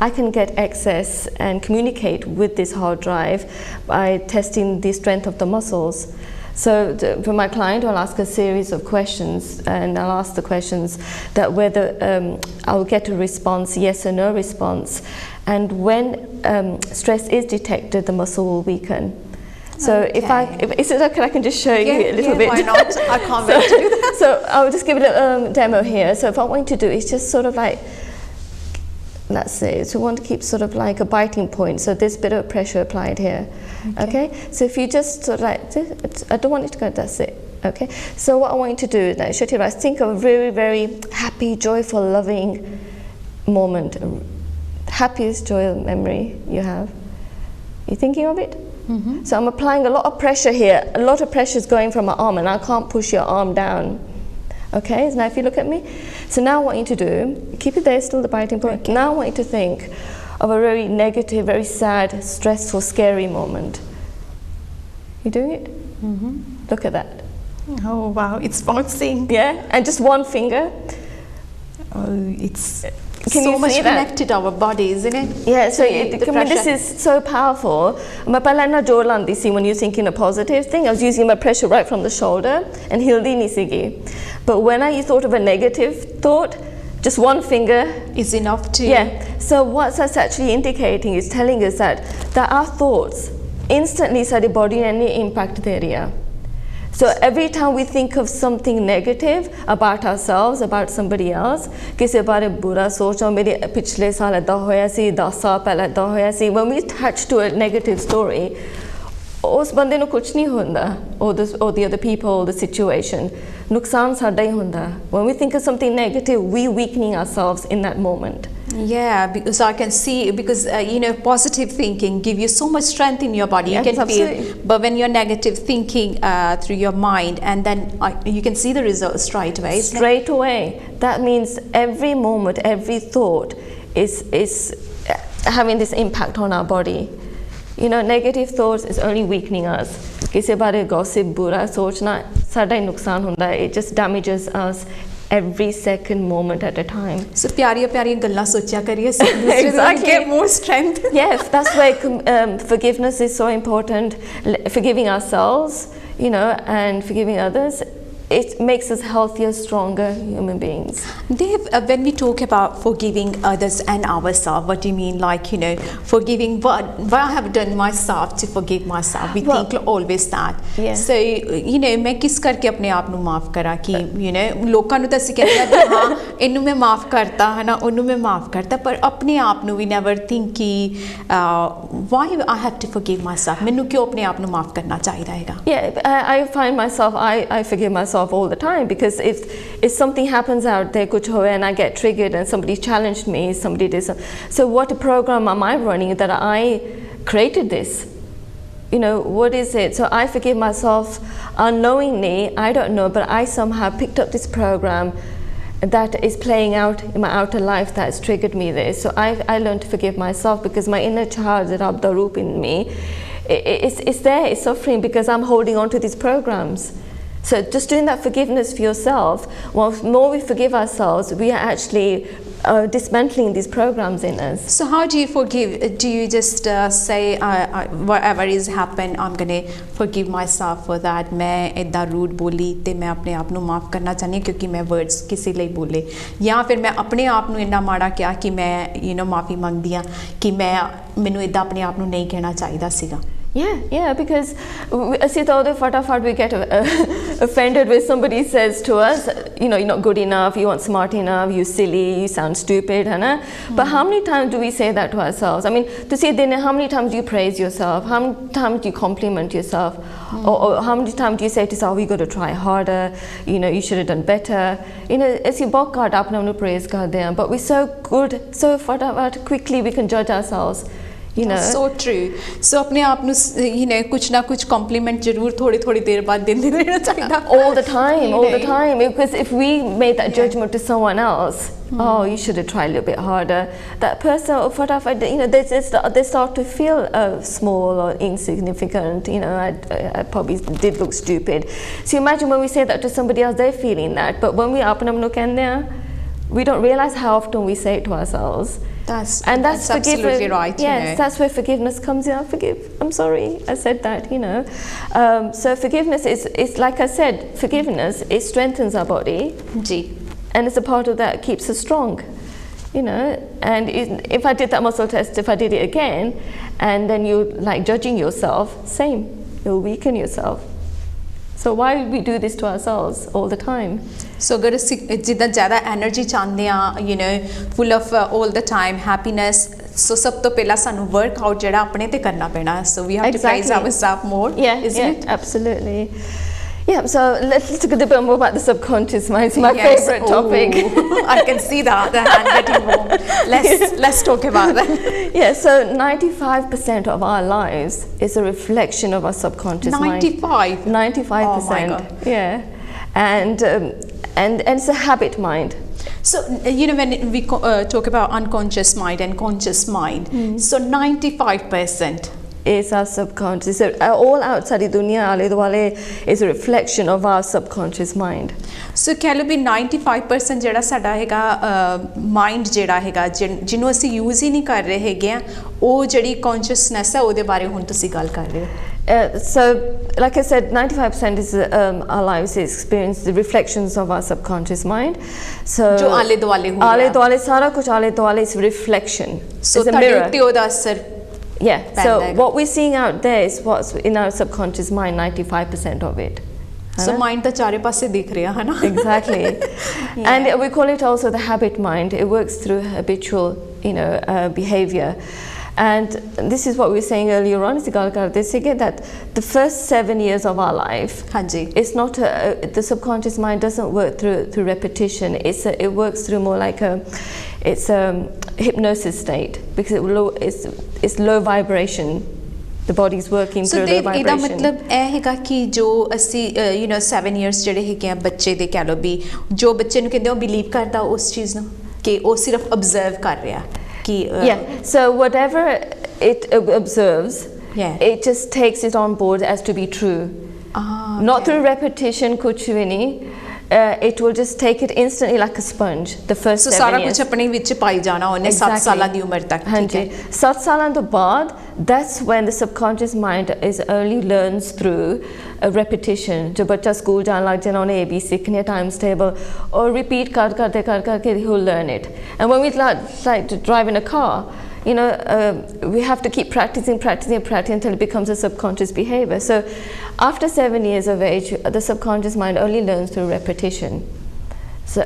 I can get access and communicate with this hard drive by testing the strength of the muscles. So for my client, I'll ask a series of questions, and I'll ask the questions that whether I'll get a response, yes or no response, and when stress is detected, the muscle will weaken. So okay. if is it okay, I can just show you a little bit. Why not? I can't wait to do that. So I'll just give it a demo here. So if I want to do is just sort of like, let's say, so we want to keep sort of like a biting point, so there's a bit of pressure applied here. Okay, so if you just sort of like, I don't want it to go, that's it. Okay, so what I want you to do is, like, shut your eyes, think of a very, very happy, joyful, loving moment, happiest joyful memory you have. You thinking of it? Mm-hmm. So I'm applying a lot of pressure here. A lot of pressure is going from my arm, and I can't push your arm down. Okay, so now if you look at me, so now I want you to do, keep it there, still the biting point. Okay. Now I want you to think of a very negative, very sad, stressful, scary moment. You doing it? Mm-hmm. Look at that. Oh wow, it's bouncing. Yeah, and just one finger. Oh, it's Can so you much see that? connected to our body, isn't it? Yeah, so this is so powerful. मैं पहले ना जोर लांदी सी when you're thinking a positive thing. I was using my pressure right from the shoulder and हिलदी नहीं सीगी. But when I thought of a negative thought, just one finger is enough to. Yeah. So what that's actually indicating is telling us that our thoughts instantly सारी body ने नहीं impact the area. So every time we think of something negative about ourselves, about somebody else, किसी बारे बुरा सोचो मेरे पिछले साल ऐसा होया सी 10 साल पहले ऐसा होया सी, when we attach to a negative story, उस बंदे ਨੂੰ कुछ नहीं होता, or the other people, the situation, नुकसान साडा ही होता. When we think of something negative, we weakening ourselves in that moment. Yeah, because I can see, because you know, positive thinking give you so much strength in your body. Yes, you can absolutely. feel, but when you're negative thinking through your mind, and then you can see the results straight away. Straight away. That means every moment, every thought is having this impact on our body. You know, negative thoughts is only weakening us. किसी बारे gossip बुरा सोचना साडा ही नुकसान होता है. It just damages us every second moment at a time. So प्यारियां गल्लां सोचा करिए, so exactly. Get more strength. Yes, that's why forgiveness is so important. Forgiving ourselves, you know, and forgiving others. It makes us healthier, stronger human beings. Dave, when we talk about forgiving others and ourselves, what do you mean? Like, you know, forgiving what I have done myself to forgive myself. We think always that. Yeah. So, you know, मैं किस करके अपने आप ਨੂੰ माफ करा कि, you know, लोकां ਨੂੰ ਤਾਂ ਅਸੀਂ ਕਹਿੰਦੇ ਆ ਕਿ हाँ ਇਹਨੂੰ मैं माफ करता है ना, ਉਹਨੂੰ मैं माफ करता, पर अपने आप ਨੂੰ we never think कि why I have to forgive myself. ਮੈਨੂੰ ਕਿਉਂ ਆਪਣੇ ਆਪ ਨੂੰ माफ करना चाहिए हैगा? Yeah, I find myself, I forgive myself all the time, because if something happens out there kuch hoye and I get triggered and somebody challenged me, somebody did so what program am I running that I created this? You know, what is it? So I forgive myself unknowingly, I don't know, but I somehow picked up this program that is playing out in my outer life that's triggered me this. So I learned to forgive myself, because my inner child, the Rabdaroop in me, it's there, it's suffering because I'm holding on to these programs. So just doing that forgiveness for yourself, well, the more we forgive ourselves, we are actually dismantling these programs in us. So how do you forgive? Do you just say whatever is happened, I'm gonna forgive myself for that? मैं इतना rude बोली ते मैं अपने आप नू माफ़ करना चाहनी क्योंकि मैं words किसी लिए बोले, या फिर मैं अपने आप नू इतना माड़ा किया कि मैं माफ़ी मंगदी हाँ कि मैं मैनू इतना अपने आप नू नहीं कहना चाहिए सीगा. Yeah, because we get offended when somebody says to us, you're not good enough, you aren't smart enough, you're silly, you sound stupid, है. But how many times do we say that to ourselves? I mean, to say then, how many times do you praise yourself? How many times do you compliment yourself? Or how many times do you say to yourself, you got to try harder, you should have done better? As you walk out, apna praise God there, but we're so good, so quickly we can judge ourselves. That's so true. So अपने आप नू कुछ ना कुछ compliment जरूर थोड़ी देर बाद देना चाहिए. All the time. Because if we made that judgment to someone else, oh, you should have tried a little bit harder. That person, they start to feel small or insignificant. I probably did look stupid. So imagine when we say that to somebody else, they're feeling that. But when we we don't realize how often we say it to ourselves. That's absolutely right. Yes, that's where forgiveness comes in. I'm sorry, I said that, So forgiveness is like I said, forgiveness, it strengthens our body. And it's a part of that keeps us strong, And if I did that muscle test, if I did it again, and then you like judging yourself, same, you'll weaken yourself. So why would we do this to ourselves all the time? So अगर जितना ज़्यादा energy चाहते हैं, full of all the time happiness, so सब तो पहला सानू workout जड़ा अपने ते करना पैना. So we have to praise ourselves more. Isn't it? Absolutely. Yeah, so let's talk a bit more about the subconscious mind. It's my favorite topic. I can see that, the hand getting warm. Let's talk about that. Yeah, so 95% of our lives is a reflection of our subconscious mind. 95%. Oh my God. Yeah, and it's a habit mind. So when we talk about unconscious mind and conscious mind, so 95%. Is our subconscious. So all outside the dunya aale duale is a reflection of our subconscious mind. So कह लो भी 95% जेड़ा साडा हैगा mind जेड़ा हैगा जिन्हों असी use ही नहीं कर रहे हैगे हैं वो जेड़ी consciousness है ओदे बारे हुन तुसी गल कर रहे हो. So like I said, 95% is our lives experience the reflections of our subconscious mind. So जो आले दुआले सारा कुछ आले दुआले is reflection. So it's a mirror. Yeah, so what we're seeing out there is what's in our subconscious mind, 95% of it. So mind ta chare passe dikh raha hai na. Exactly. And we call it also the habit mind. It works through habitual, behavior. And this is what we were saying earlier on, that the first 7 years of our life, it's not the subconscious mind doesn't work through repetition. It works through more like it's a hypnosis state because it's low vibration. The body is working through low vibration. So इदा मतलब ऐ हैगा कि जो असी 7 years जड़े हैगे हैं बच्चे दे कह लो भी जो बच्चे नु कहंदे ओ बिलीव करदा उस चीज नु कि ओ सिर्फ ऑब्जर्व कर रहा कि yeah, so whatever it observes, it just takes it on board as to be true. Not through repetition कुछ भी नहीं. It will just take it instantly like a sponge. The first 7 years. So सारा कुछ अपने विच पाई जाना उन्हें 7 साल दी उम्र तक. हाँ जी. 7 साल के बाद, that's when the subconscious mind is only learns through a repetition. जब बच्चा स्कूल जाने लग जाए उन्हें AB सीखने times table और repeat करके he'll learn it. And when we like to drive in a car, we have to keep practicing until it becomes a subconscious behavior. So after 7 years of age, the subconscious mind only learns through repetition. So,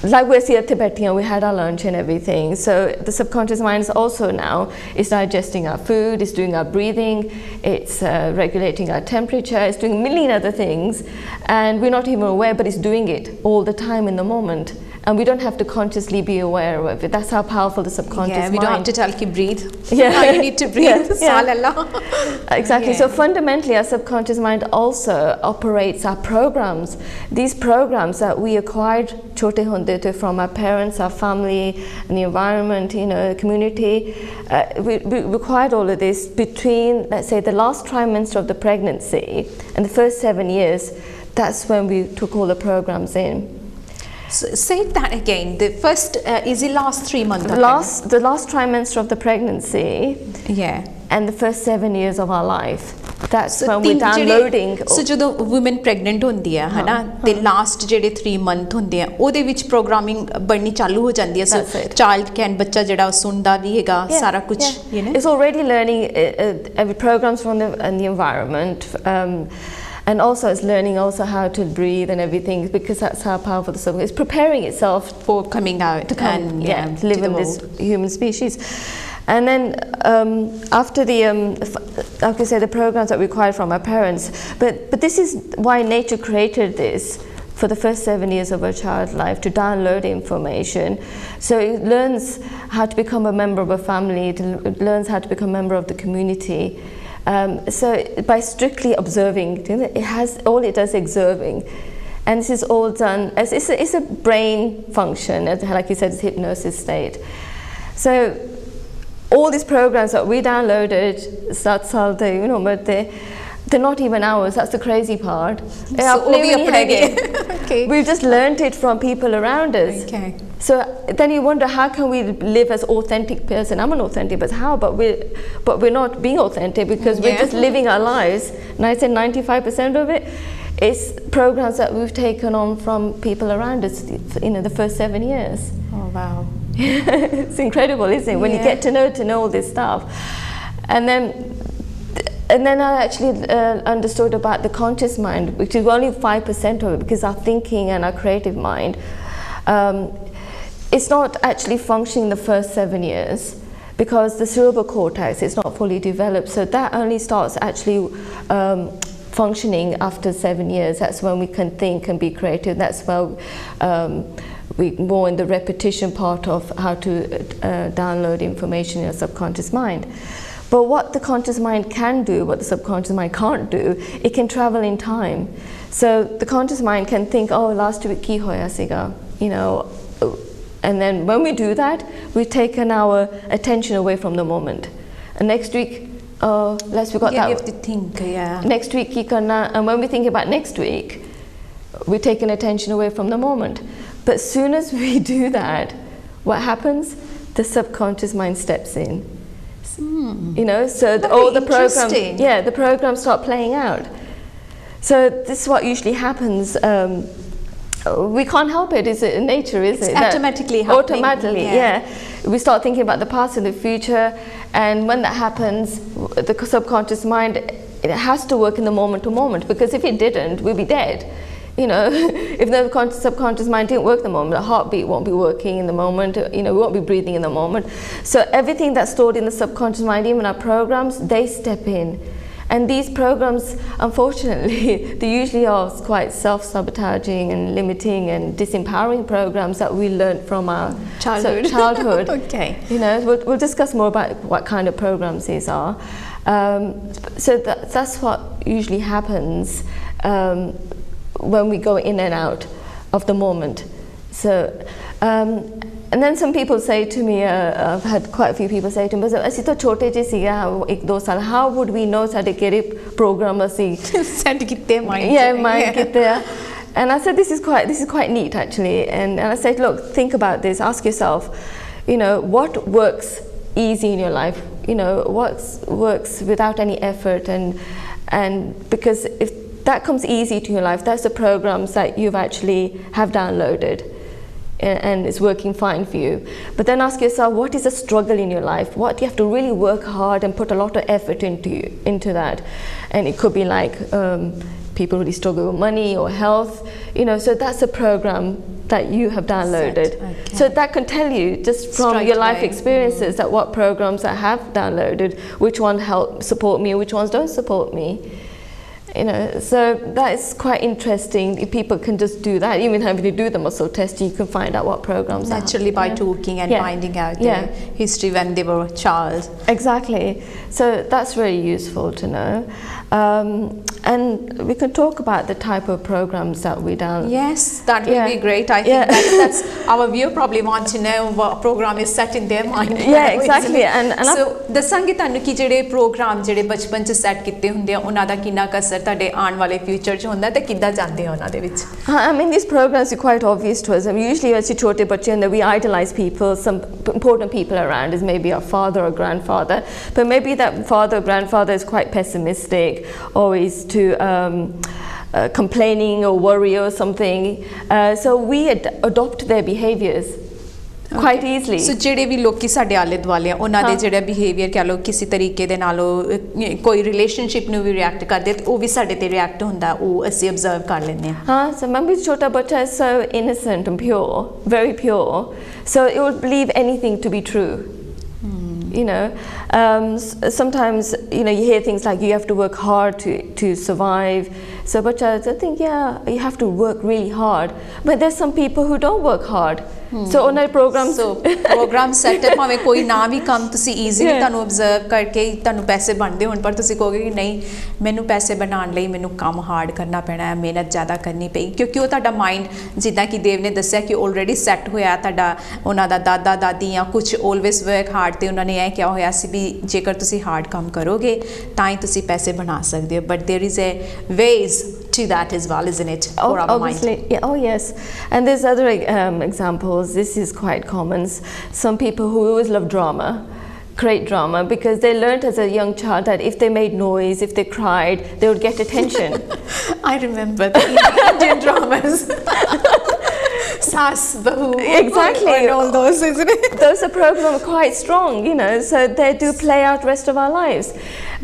like we're here Tibetan, we had our lunch and everything. So the subconscious mind is also now is digesting our food, it's doing our breathing, it's regulating our temperature, it's doing a million other things, and we're not even aware, but it's doing it all the time in the moment. and we don't have to consciously be aware of it. That's how powerful the subconscious mind. We don't have to tell you breathe. Yeah, you need to breathe. Exactly. So fundamentally, our subconscious mind also operates our programs. These programs that we acquired chote hunde to from our parents, our family, and the environment, you know, the community. We acquired all of this between, let's say, the last trimester of the pregnancy and the first 7 years. That's when we took all the programs in. So say that again. The first is the last 3 months. The last trimester of the pregnancy. Yeah. And the first 7 years of our life. That's when we're downloading. So ਜਦੋਂ women pregnant ਹੁੰਦੀ ਹੈ ਹਨਾ ਤੇ last ਜਿਹੜੇ 3 month ਹੁੰਦੇ ਆ ਉਹਦੇ ਵਿੱਚ programming ਬਣਨੀ ਚਾਲੂ ਹੋ ਜਾਂਦੀ ਹੈ. So child can ਬੱਚਾ ਜਿਹੜਾ ਸੁਣਦਾ ਵੀ ਹੈਗਾ ਸਾਰਾ ਕੁਝ, you know. It's already learning programs from the environment. And also it's learning also how to breathe and everything, because that's how powerful the subconscious is. Preparing itself for coming out and to live in this human species. And then after the like I say, the programs that we acquired from our parents, but this is why nature created this for the first 7 years of a child's life, to download information. So it learns how to become a member of a family, it learns how to become a member of the community. So by strictly observing, all it does is observing, and this is all done. It's a brain function, like you said, it's a hypnosis state. So all these programs that we downloaded, you know, but they're not even ours. That's the crazy part. Okay. We've just learned it from people around us. Okay. So then you wonder, how can we live as authentic person? I'm an authentic person. How? But we're not being authentic, because we're just living our lives. And I say 95% of it is programs that we've taken on from people around us. You know, the first 7 years. Oh wow. It's incredible, isn't it? When you get to know all this stuff, and then I actually understood about the conscious mind, which is only 5% of it, because our thinking and our creative mind, it's not actually functioning the first 7 years, because the cerebral cortex is not fully developed. So that only starts actually functioning after 7 years. That's when we can think and be creative. That's where we're more in the repetition part of how to download information in a subconscious mind. But what the conscious mind can do, what the subconscious mind can't do, it can travel in time. So the conscious mind can think, oh, last week ki hoya siga, you know, and then when we do that, we've taken our attention away from the moment. And next week, let's we got that. You have to think, Next week ki karna, and when we think about next week, we're taking attention away from the moment. But as soon as we do that, what happens? The subconscious mind steps in. You know, so all the programs, the programs start playing out. So this is what usually happens. We can't help it. It's nature, isn't it? It's automatically happening. Automatically, we start thinking about the past and the future, and when that happens, the subconscious mind, it has to work in the moment to moment, because if it didn't, we'd be dead. You know, if the subconscious mind didn't work in the moment, the heartbeat won't be working in the moment, you know, we won't be breathing in the moment. So everything that's stored in the subconscious mind, even our programs, they step in. And these programs, unfortunately, they usually are quite self-sabotaging and limiting and disempowering programs that we learned from our childhood. Okay. You know, we'll discuss more about what kind of programs these are. So that's what usually happens when we go in and out of the moment. So, and then some people say to me, I've had quite a few people say to me, how would we know that program And I said, this is quite neat actually. And I said, look, think about this, ask yourself, you know, what works easy in your life? You know, what works without any effort, and because if that comes easy to your life, that's the programs that you've actually have downloaded and it's working fine for you. But then ask yourself, what is a struggle in your life? What do you have to really work hard and put a lot of effort into that? And it could be like people really struggle with money or health, you know, so that's a program that you have downloaded. Okay. So that can tell you just from your life experiences that what programs I have downloaded, which ones help support me and which ones don't support me. You know, so that is quite interesting. If people can just do that, even having to do the muscle test, you can find out what programs naturally are. By talking and finding out their history when they were a child. Exactly. So that's really useful to know. And we can talk about the type of programs that we done. Yes, that will be great. I think that's our viewer probably want to know what program is set in their mind. Yeah, exactly. And so ਦੱਸਾਂਗੇ ਤੁਹਾਨੂੰ ਕਿ ਜਿਹੜੇ programme ਜਿਹੜੇ ਬਚਪਨ ਚ set ਕੀਤੇ ਹੁੰਦੇ ਆ ਉਹਨਾਂ ਦਾ ਕਿੰਨਾ ਕੁ ਅਸਰ ਤੁਹਾਡੇ ਆਉਣ ਵਾਲੇ ਫਿਊਚਰ ਚ ਹੁੰਦਾ ਤੇ ਕਿੱਦਾਂ ਜਾਂਦੇ ਆ ਉਹਨਾਂ ਦੇ ਵਿੱਚ. I mean, these programs are quite obvious to us. I mean, usually as छोटे बच्चे and we idolize people, some important people around is maybe our father or grandfather, but maybe that father or grandfather is quite pessimistic, always too complaining or worry or something. So we adopt their behaviors quite easily. So ਜਿਹੜੇ ਵੀ ਲੋਕੀ ਸਾਡੇ ਆਲੇ ਦੁਆਲੇ ਆ ਉਹਨਾਂ ਦੇ ਜਿਹੜਾ behaviour ਕਹ ਲੋ ਕਿਸੇ ਤਰੀਕੇ ਦੇ ਨਾਲ ਕੋਈ ਰਿਲੇਸ਼ਨਸ਼ਿਪ ਨੂੰ ਵੀ ਰਿਐਕਟ ਕਰਦੇ ਤੇ ਉਹ ਵੀ ਸਾਡੇ ਤੇ ਰਿਐਕਟ ਹੁੰਦਾ ਉਹ ਅਸੀਂ ਅਬਜ਼ਰਵ ਕਰ ਲੈਂਦੇ ਆ. ਹਾਂ so maybe ਛੋਟਾ ਬੱਚਾ is so innocent and pure, very pure, so it will believe anything to be true. You know, sometimes you hear things like you have to work hard to survive. So bacha, I think you have to work really hard, but there's some people who don't work hard. So on our programs, so program set up ਭਾਵੇਂ ਕੋਈ ਨਾ ਵੀ ਕੰਮ ਤੁਸੀਂ easily ਤੁਹਾਨੂੰ observe ਕਰਕੇ ਤੁਹਾਨੂੰ ਪੈਸੇ ਬਣਦੇ ਹੋਣ ਪਰ ਤੁਸੀਂ ਕਹੋਗੇ ਕਿ ਨਹੀਂ ਮੈਨੂੰ ਪੈਸੇ ਬਣਾਉਣ ਲਈ ਮੈਨੂੰ ਕੰਮ ਹਾਰਡ ਕਰਨਾ ਪੈਣਾ ਹੈ ਮਿਹਨਤ ਜ਼ਿਆਦਾ ਕਰਨੀ ਪਈ ਕਿਉਂਕਿ ਉਹ ਤੁਹਾਡਾ ਮਾਈਂਡ ਜਿੱਦਾਂ ਕਿ ਦੇਵ ਨੇ ਦੱਸਿਆ ਕਿ ਆਲਰੇਡੀ ਸੈੱਟ ਹੋਇਆ ਤੁਹਾਡਾ ਉਹਨਾਂ ਦਾ ਦਾਦਾ ਦਾਦੀ ਜਾਂ ਕੁਝ ਆਲਵੇਜ਼ ਵਰਕ ਹਾਰਡ ਤੇ ਉਹਨਾਂ ਨੇ ਇਹ ਕਿਹਾ ਹੋਇਆ ਸੀ ਵੀ ਜੇਕਰ ਤੁਸੀਂ ਹਾਰਡ ਕੰਮ ਕਰੋਗੇ ਤਾਂ ਹੀ ਤੁਸੀਂ ਪੈਸੇ ਬਣਾ ਸਕਦੇ ਹੋ but there is a ways to that as well, isn't it? Obviously, yeah. Oh yes, and there's other examples. This is quite common. Some people who always love drama create drama because they learned as a young child that if they made noise, if they cried, they would get attention. I remember the Indian dramas. Saas, Bahu, exactly, and all those, isn't it? Those are programs quite strong, so they do play out rest of our lives.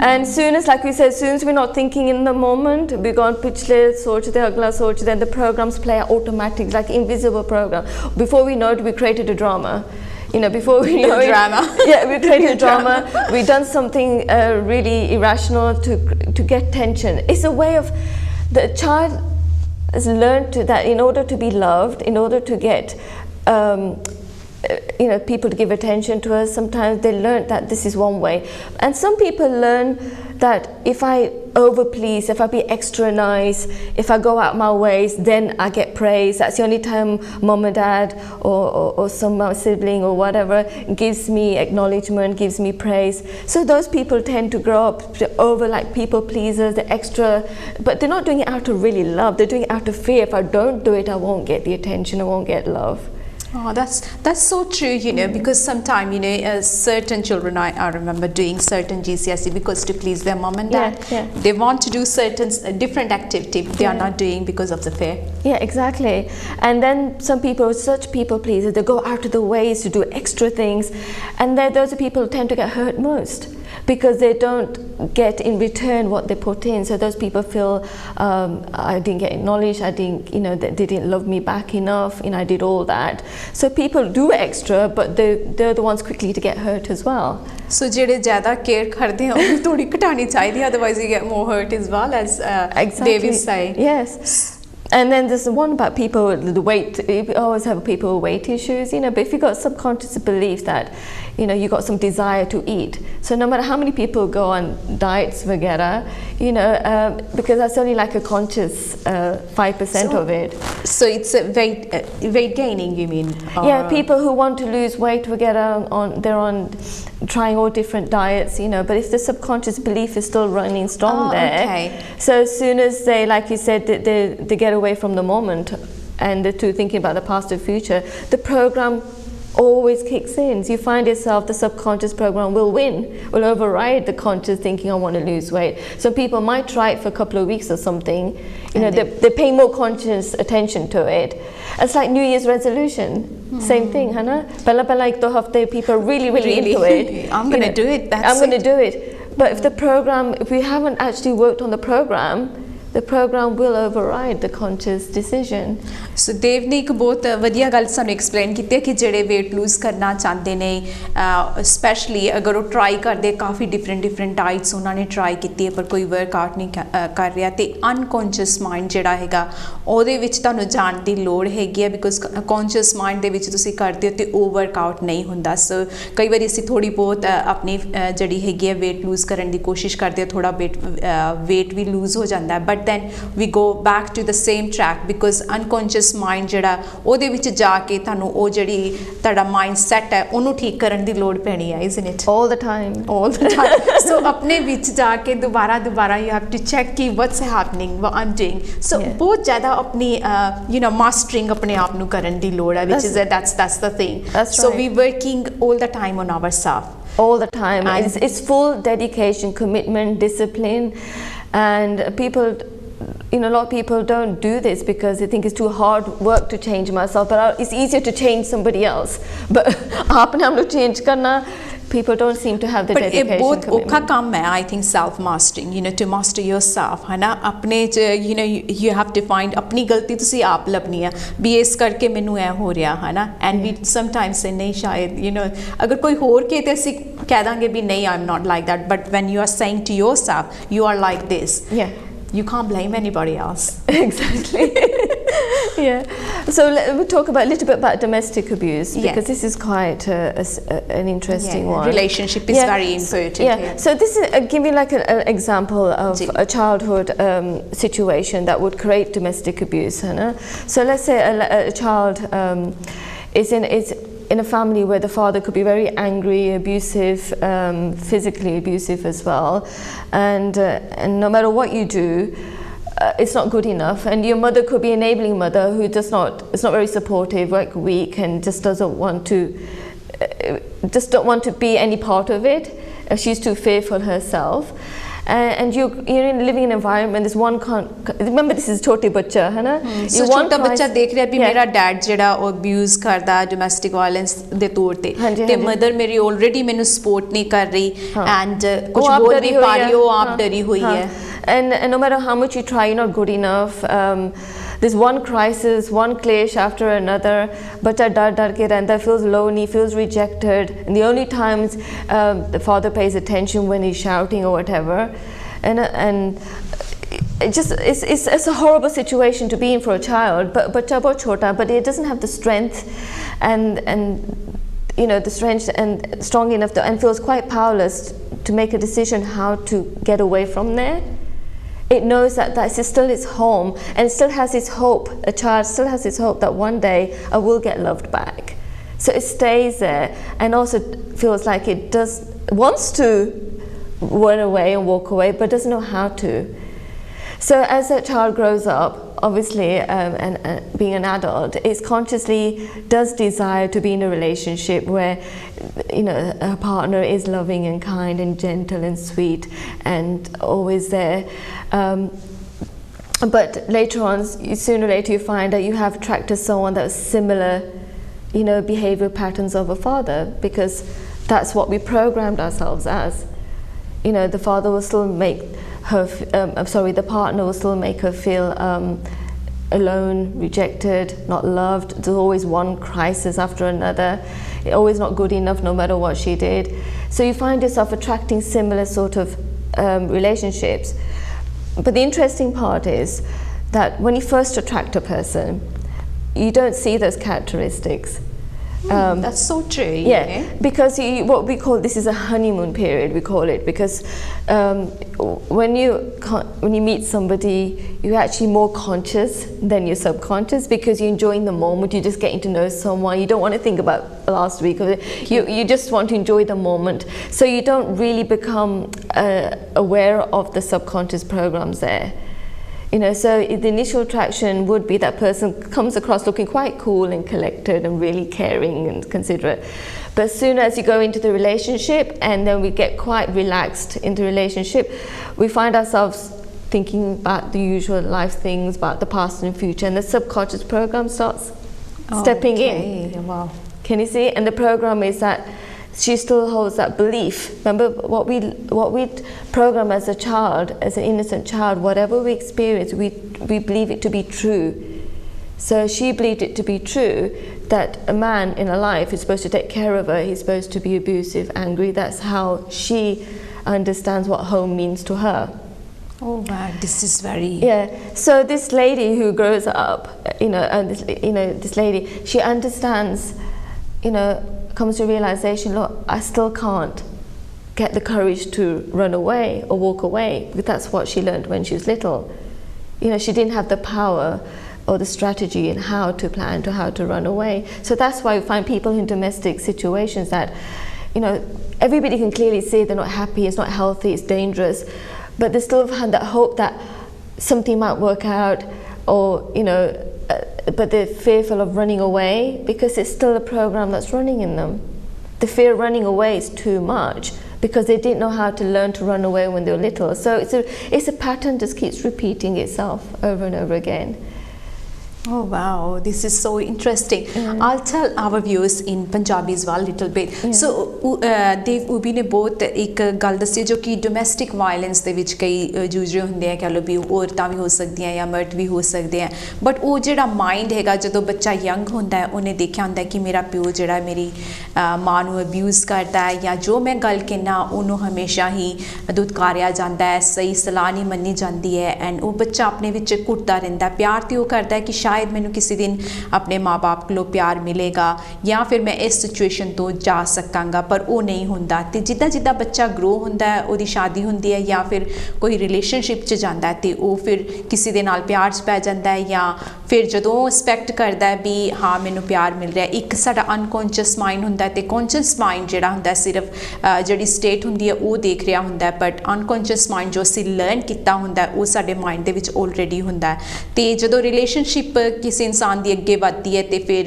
And soon as, like we said, soon as we're not thinking in the moment, we go on pichle soch de agla soch, then the programs play out automatic, like invisible program. Before we know it, we created a drama. Before we know it, drama. Yeah, we created a drama. We've done something really irrational to get tension. It's a way of the child has learned that in order to be loved, in order to get people to give attention to us, sometimes they learn that this is one way. And some people learn that if I overplease, if I be extra nice, if I go out my ways, then I get praise. That's the only time mom and dad or some sibling or whatever gives me acknowledgement, gives me praise. So those people tend to grow up over like people pleasers, the extra, but they're not doing it out of really love. They're doing it out of fear. If I don't do it, I won't get the attention, I won't get love. Oh, that's so true, because sometimes, certain children, I remember doing certain GCSE because to please their mom and dad. Yeah. They want to do certain different activity they are not doing because of the fear. Yeah, exactly. And then some people, such people pleasers, they go out of the ways to do extra things, and those are people who tend to get hurt most because they don't get in return what they put in. So those people feel I didn't get acknowledged, I didn't, they didn't love me back enough, I did all that. So people do extra, but they're the ones quickly to get hurt as well. So ਜਿਹੜੇ ਜ਼ਿਆਦਾ care ਕਰਦੇ ਆ ਉਹ ਥੋੜੀ ਘਟਾਣੀ ਚਾਹੀਦੀ otherwise you get more hurt as well as David said. Yes. And then there's the one about people with the weight. You always have people with weight issues, but if you've got subconscious belief that, you've got some desire to eat. So no matter how many people go on diets, vagera, because that's only like a conscious 5% of it. So it's weight gaining, you mean? Yeah, people who want to lose weight, vagera, they're on trying all different diets, but if the subconscious belief is still running strong there, okay. So as soon as they, like you said, they get away from the moment and to thinking about the past or future, the program always kicks in. So you find yourself, the subconscious program will win, will override the conscious thinking, I want to lose weight. Some people might try it for a couple of weeks or something, they pay more conscious attention to it. It's like New Year's resolution, same thing, Hannah. Pehla ek do hafte people really into it. I'm going to do it. I'm going to do it. But if we haven't actually worked on the program, the program will override the conscious decision. ਸੋ ਦੇਵ ਨੇ ਇੱਕ ਬਹੁਤ ਵਧੀਆ ਗੱਲ ਸਾਨੂੰ explain ਕੀਤੀ ਹੈ ਕਿ ਜਿਹੜੇ weight lose ਕਰਨਾ ਚਾਹੁੰਦੇ ਨੇ ਸਪੈਸ਼ਲੀ ਅਗਰ ਉਹ ਟਰਾਈ ਕਰਦੇ ਕਾਫੀ ਡਿਫਰੈਂਟ ਡਾਈਟਸ ਉਹਨਾਂ ਨੇ ਟਰਾਈ ਕੀਤੀ ਹੈ ਪਰ ਕੋਈ ਵਰਕਆਊਟ ਨਹੀਂ ਕਰ ਰਿਹਾ ਤੇ ਅਨਕੌਂਸ਼ੀਅਸ ਮਾਈਂਡ ਜਿਹੜਾ ਹੈਗਾ ਉਹਦੇ ਵਿੱਚ ਤੁਹਾਨੂੰ ਜਾਣ ਦੀ ਲੋੜ ਹੈਗੀ ਹੈ ਬਿਕੋਜ਼ ਕੌਂਸ਼ੀਅਸ ਮਾਈਂਡ ਦੇ ਵਿੱਚ ਤੁਸੀਂ ਕਰਦੇ ਹੋ ਤੇ ਉਹ ਵਰਕਆਊਟ ਨਹੀਂ ਹੁੰਦਾ ਸੋ ਕਈ ਵਾਰੀ ਅਸੀਂ ਥੋੜੀ ਬਹੁਤ ਆਪਣੀ ਜਿਹੜੀ ਹੈਗੀ ਹੈ weight lose ਕਰਨ ਦੀ ਕੋਸ਼ਿਸ਼ ਕਰਦੇ ਹਾਂ ਥੋੜਾ weight ਵੀ lose ਹੋ ਜਾਂਦਾ ਹੈ but then we go back to the same track because unconscious mind ਜਿਹੜਾ ਉਹਦੇ ਵਿੱਚ ਜਾ ਕੇ ਤੁਹਾਨੂੰ ਉਹ ਜਿਹੜੀ ਤੁਹਾਡਾ ਮਾਈਂਡ ਸੈਟ ਹੈ ਉਹਨੂੰ ਠੀਕ ਕਰਨ ਦੀ ਲੋੜ ਪੈਣੀ ਹੈ isn't it all the time so ਆਪਣੇ ਵਿੱਚ ਜਾ ਕੇ ਦੁਬਾਰਾ you have to check ਕਿ what's happening what I'm doing so ਬਹੁਤ ਜ਼ਿਆਦਾ ਆਪਣੀ mastering ਆਪਣੇ ਆਪ ਨੂੰ ਕਰਨ ਦੀ ਲੋੜ ਹੈ which is that's the thing so we working all the time on ourselves all the time it's full dedication commitment discipline and people a lot of people don't do this because they think it's too hard work to change myself but it's easier to change somebody else but aapne hum log change karna people don't seem to have the dedication but bahut okha kam hai I think self mastering to master yourself है ना अपने you have to find अपनी गलती तुसी आप लभनी है भी इस करके मैनू ऐ हो रहा है ना and we sometimes say नहीं शायद अगर कोई होर के ते ਅਸੀਂ कह दांगे भी नहीं I'm not like that but when you are saying to yourself you are like this you can't blame anybody else exactly so we'll talk about a little bit about domestic abuse because this is quite an interesting one relationship is very important so this is give me like an example of a childhood situation that would create domestic abuse so let's say a child is in a family where the father could be very angry, abusive, physically abusive as well, and no matter what you do, it's not good enough. And your mother could be an enabling mother who is not very supportive, like weak, and just don't want to be any part of it. She's too fearful herself. And you're living in an environment there's one remember this is छोटे बच्चा है ना so छोटा बच्चा देख रहा है भी मेरा डैड ਜਿਹੜਾ ਉਹ ਅਬਿਊਜ਼ ਕਰਦਾ ਡੋਮੈਸਟਿਕ ਵਾਇਲੈਂਸ ਦੇ ਤੌਰ ਤੇ ਮਦਰ ਮੇਰੀ ਆਲਰੇਡੀ ਮੈਨੂੰ ਸਪੋਰਟ ਨਹੀਂ ਕਰ ਰਹੀ ਐਂਡ ਕੁਝ ਬੋਲ ਨਹੀਂ ਪਾ ਰਹੀ ਉਹ ਆਪ ਡਰੀ ਹੋਈ ਹੈ and no matter how much you try you're not good enough there's one crisis one clash after another bachcha dar ke rehta feels lonely feels rejected and the only times the father pays attention when he's shouting or whatever and it's a horrible situation to be in for a child but bachcha bahut chota but it doesn't have the strength and the strength and strong enough and feels quite powerless to make a decision how to get away from there. It knows that is still its home and it still has its hope. A child still has its hope that one day I will get loved back. So it stays there and also feels like it wants to run away and walk away but doesn't know how to. So as a child grows up, obviously, and being an adult, it consciously does desire to be in a relationship where, a partner is loving and kind and gentle and sweet and always there. But later on, sooner or later, you find that you have attracted someone that's similar, behavior patterns of a father because that's what we programmed ourselves as. The father will still make her the partner will still make her feel alone, rejected, not loved. There's always one crisis after another, always not good enough no matter what she did. So you find yourself attracting similar sort of relationships. But the interesting part is that when you first attract a person you don't see those characteristics. That's so true. Because what we call this is a honeymoon period we call it because when you meet somebody you're actually more conscious than you're subconscious because you're enjoying the moment, you're just getting to know someone, you don't want to think about last week you just want to enjoy the moment so you don't really become aware of the subconscious programs there. So the initial attraction would be that person comes across looking quite cool and collected and really caring and considerate. But as soon as you go into the relationship and then we get quite relaxed into the relationship, we find ourselves thinking about the usual life things, about the past and future, and the subconscious program starts stepping in. Wow. Can you see? And the program is that she still holds that belief. Remember what we program as a child, as an innocent child, whatever we experience, we believe it to be true. So she believed it to be true that a man in her life is supposed to take care of her, he's supposed to be abusive, angry. That's how she understands what home means to her. Oh wow, this is very... Yeah, so this lady who grows up, and this lady, she understands, comes to realization, look, I still can't get the courage to run away or walk away, because that's what she learned when she was little. She didn't have the power or the strategy in how to plan to how to run away. So that's why we find people in domestic situations that, everybody can clearly see they're not happy, it's not healthy, it's dangerous, but they still have that hope that something might work out, or but they're fearful of running away because it's still a program that's running in them. The fear of running away is too much because they didn't know how to learn to run away when they were little. So it's a pattern that just keeps repeating itself over and over again. Oh wow, this is so interesting. I'll tell our viewers in Punjabi as well a little bit. So Dev Ubi ने बहुत एक गल दसी जो कि domestic violence ਦੇ ਵਿੱਚ ਕਈ ਜੂਝ ਰਹੇ ਹੁੰਦੇ ਆ, ਕਹ ਲੋ ਵੀ ਔਰਤਾਂ ਵੀ ਹੋ ਸਕਦੀਆਂ ਜਾਂ ਮਰਦ ਵੀ ਹੋ ਸਕਦੇ ਆ, ਬਟ ਉਹ ਜਿਹੜਾ ਮਾਈਂਡ ਹੈਗਾ ਜਦੋਂ ਬੱਚਾ ਯੰਗ ਹੁੰਦਾ ਹੈ ਉਹਨੇ ਦੇਖਿਆ ਹੁੰਦਾ ਕਿ ਮੇਰਾ ਪਿਓ ਜਿਹੜਾ ਮੇਰੀ ਮਾਂ ਨੂੰ ਅਬਿਊਜ਼ ਕਰਦਾ ਹੈ ਜਾਂ ਜੋ ਮੈਂ ਗੱਲ ਕਹਿਣਾ ਉਹਨੂੰ ਹਮੇਸ਼ਾ ਹੀ ਦੁਤਕਾਰਿਆ ਜਾਂਦਾ ਹੈ, ਸਹੀ ਸਲਾਹ ਨਹੀਂ ਮੰਨੀ ਜਾਂਦੀ ਹੈ, ਐਂਡ ਉਹ ਬੱਚਾ ਆਪਣੇ ਵਿੱਚ ਘੁੱਟਦਾ ਰਹਿੰਦਾ, ਪਿਆਰ ਤੇ ਉਹ ਕਰਦਾ ਹੈ ਕਿ शायद मैनू किसी दिन अपने माँ बाप को प्यार मिलेगा या फिर मैं इस सिचुएशन तो जा सकांगा, पर वो नहीं होंदा। ते जिद्दां जिद्दां बच्चा ग्रो होंदा है, ओदी शादी होंदी है या फिर कोई रिलेशनशिप च जांदा है ते वो फिर किसी दे नाल प्यार च पै जांदा है, या फिर जदों एक्सपैक्ट करदा है भी हाँ मैनू प्यार मिल रहा है, एक साडा अनकॉन्शियस माइंड होंदा है ते कॉन्शियस माइंड जिहड़ा होंदा है सिर्फ जिहड़ी स्टेट होंदी है वो देख रहा होंदा है, बट अनकॉन्शियस माइंड जो असीं लर्न कीता होंदा है वो साडे माइंड दे विच ऑलरेडी होंदा है। ते जदों रिलेशनशिप किसी इंसान की अगे बढ़ती है तो फिर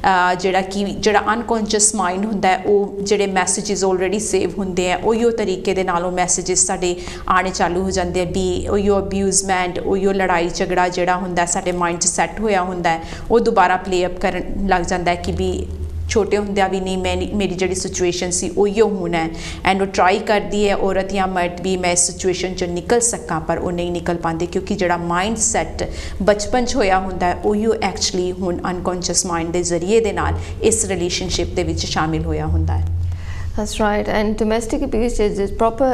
ਜਿਹੜਾ अनकॉन्शियस माइंड होंदा है वो ਜਿਹੜੇ मैसेजेस ऑलरेडी सेव होंदे हैं उहियो तरीके दे नाल मैसेजेस साडे आने चालू हो जाते हैं, भी उहियो अब्यूजमेंट उहियो लड़ाई झगड़ा जिहड़ा होंदा है साडे माइंड च सैट होया होंदा है वो दोबारा प्ले अप करन लग जाता है कि भी छोटे होंदे भी नहीं मेरी जी सिचुएशन सी उहियो होना है, एंड वो ट्राई करती है औरत या मर्द भी मैं इस सिचुएशन चो निकल सकां, पर वो नहीं निकल पाते क्योंकि जिहड़ा माइंड सैट बचपन च होया होंदा है उहियो एक्चुअली हुण अनकॉन्शियस माइंड के जरिए दे नाल इस रिलेशनशिप दे विच शामिल होया होंदा है। That's right, and domestic abuse is proper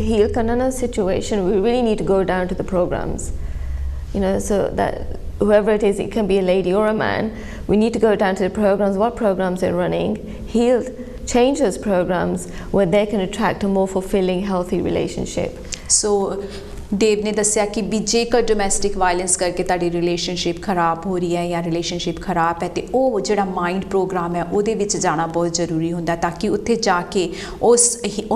heal karna situation. We really need to go down to the programs, so that whoever it is, it can be a lady or a man, we need to go down to the programs, what programs they're running, heal, change those programs where they can attract a more fulfilling, healthy relationship. So देव ने दस्या कि भी जेकर domestic violence करके ताड़ी relationship खराब हो रही है या रिलेशनशिप खराब है तो वो जो माइंड प्रोग्राम है वो जाना बहुत जरूरी होंदा ताकि उत्थे जाके उस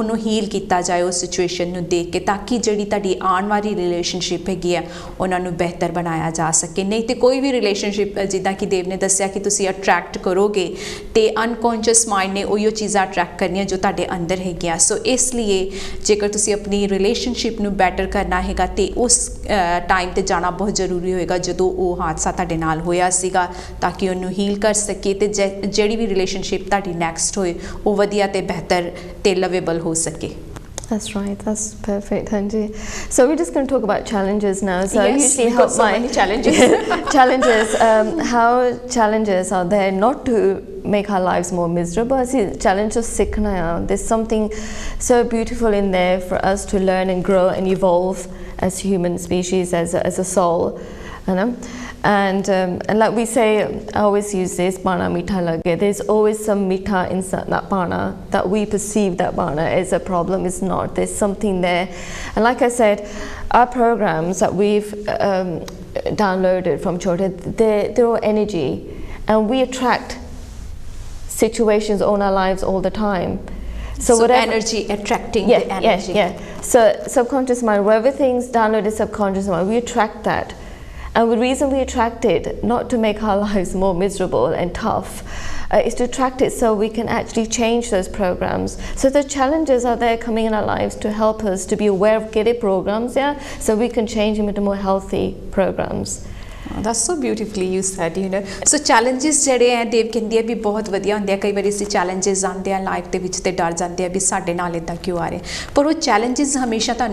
उन्हों हील किया जाए उस सिचुएशन को देख के, ताकि जी ताड़ी आने वाली रिलेशनशिप हैगी है उन्होंने बेहतर बनाया जा सके। नहीं तो कोई भी रिलेशनशिप जिदा कि देव ने दस्या कि तुसी अट्रैक्ट करोगे तो अनकॉन्शियस माइंड ने उहियो चीज़ां अट्रैक्ट करनियां जो ताड़े अंदर हैगियां। सो इसलिए जेकर तुसी अपनी रिलेशनशिप नूं बैटर करना हैगा ते उस टाइम ते जाना बहुत जरूरी होएगा जदों वो हादसा तुहाडे नाल होया सीगा, ताकि उन्होंने हील कर सके ते जिहड़ी भी रिलेशनशिप तुहाडी नैक्सट होए वो वधिया ते बेहतर ते लवेबल हो सके। That's right, that's perfect, Hanji. So we're just going to talk about challenges now. So yes, I usually help so many challenges. Challenges, how challenges are there not to make our lives more miserable. See, challenge of sikhna, there's something so beautiful in there for us to learn and grow and evolve as human species, as a soul, and like we say, I always use this, bana mitha lage. There's always some mitha in that bana, that we perceive that bana is a problem. It's not. There's something there. And like I said, our programs that we've downloaded from Chota, they're all energy, and we attract situations on our lives all the time. So whatever, energy attracting the energy. So subconscious mind, wherever things downloaded subconscious mind, we attract that. And the reason we attract it, not to make our lives more miserable and tough, is to attract it so we can actually change those programs. So the challenges are there coming in our lives to help us to be aware of giddy programs, so we can change them into more healthy programs. That's so beautifully you said, you know. So challenges ਜਿਹੜੇ ਆ ਦੇਵ ਕਹਿੰਦੀ ਆ ਵੀ ਬਹੁਤ ਵਧੀਆ ਹੁੰਦੇ ਆ, ਕਈ ਵਾਰੀ ਅਸੀਂ challenges ਆਉਂਦੇ ਆ ਲਾਈਫ ਦੇ ਵਿੱਚ ਤੇ ਡਰ ਜਾਂਦੇ ਆ ਵੀ ਸਾਡੇ ਨਾਲ ਇਦਾਂ ਕਿਉਂ ਆ ਰਿਹਾ, ਪਰ ਉਹ challenges ਹਮੇਸ਼ਾ ਤਾਂ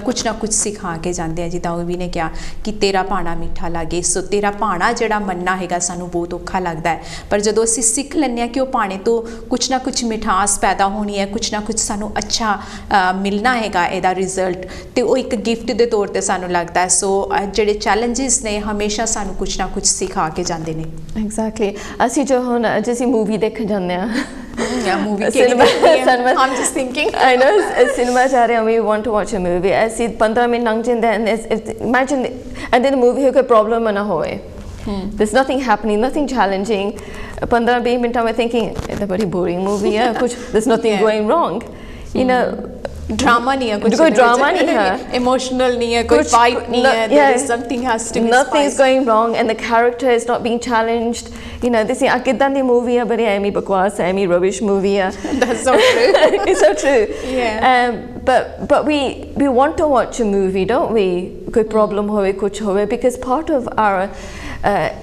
ਕੁਛ ਨਾ ਕੁਛ ਸਿਖਾ ਕੇ ਜਾਂਦੇ ਆ। ਜਿੱਦਾਂ ਉਹ ਵੀ ਨੇ ਕਿਹਾ ਕਿ ਤੇਰਾ ਭਾਣਾ ਮਿੱਠਾ ਲੱਗੇ, ਸੋ ਤੇਰਾ ਭਾਣਾ ਜਿਹੜਾ ਮੰਨਣਾ ਹੈਗਾ ਸਾਨੂੰ ਬਹੁਤ ਔਖਾ ਲੱਗਦਾ ਹੈ, ਪਰ ਜਦੋਂ ਅਸੀਂ ਸਿੱਖ ਲੈਂਦੇ ਹਾਂ ਕਿ ਉਹ ਭਾਣੇ ਤੋਂ ਕੁਛ ਨਾ ਕੁਛ ਮਿਠਾਸ ਪੈਦਾ ਹੋਣੀ ਹੈ, ਕੁਛ ਨਾ ਕੁਛ ਸਾਨੂੰ ਅੱਛਾ ਮਿਲਣਾ ਹੈਗਾ ਇਹਦਾ ਰਿਜ਼ਲਟ, ਤੇ ਉਹ ਇੱਕ ਗਿਫਟ ਦੇ ਤੌਰ ਤੇ ਸਾਨੂੰ ਲੱਗਦਾ ਹੈ। ਸੋ ਜਿਹੜੇ challenges ਨੇ ਹਮੇਸ਼ਾ ਸਾਨੂੰ ਕੁਛ ਨਾ ਕੁਛ ਸਿਖਾ ਕੇ ਜਾਂਦੇ ਨੇ। Exactly, ਅਸੀਂ ਜੋ ਹੁਣ ਜਿਵੇਂ ਮੂਵੀ ਦੇਖਣ ਜਾਂਦੇ ਆ, movie cinema, I'm just thinking, I know, cinema ਜਾ ਰਹੇ ਹਾਂ, we want to watch a movie, ਅਸੀਂ 15 ਮਿੰਟ ਲੰਘ ਜਾਂਦੇ ਆ, imagine and then the movie ਕੋਈ problem ਨਾ ਹੋਏ, there's nothing happening, nothing challenging, 15-20 ਮਿੰਟਾਂ ਮੈਂ thinking ਇਹ ਤਾਂ ਬੜੀ boring movie ਹੈ, ਕੁਛ there's nothing going wrong, you know, drama नहीं है, कुछ कोई drama नहीं है, emotional नहीं है, कोई fight नहीं है, there is something has to be nothing is going wrong and the character is not being challenged, you know, this is कितना दी movie है, बड़ी ऐमी बकवास है, ऐमी rubbish movie है, that's so true, it's so true, yeah, but we want to watch a movie, don't we, कोई problem होवे कुछ होवे, because part of our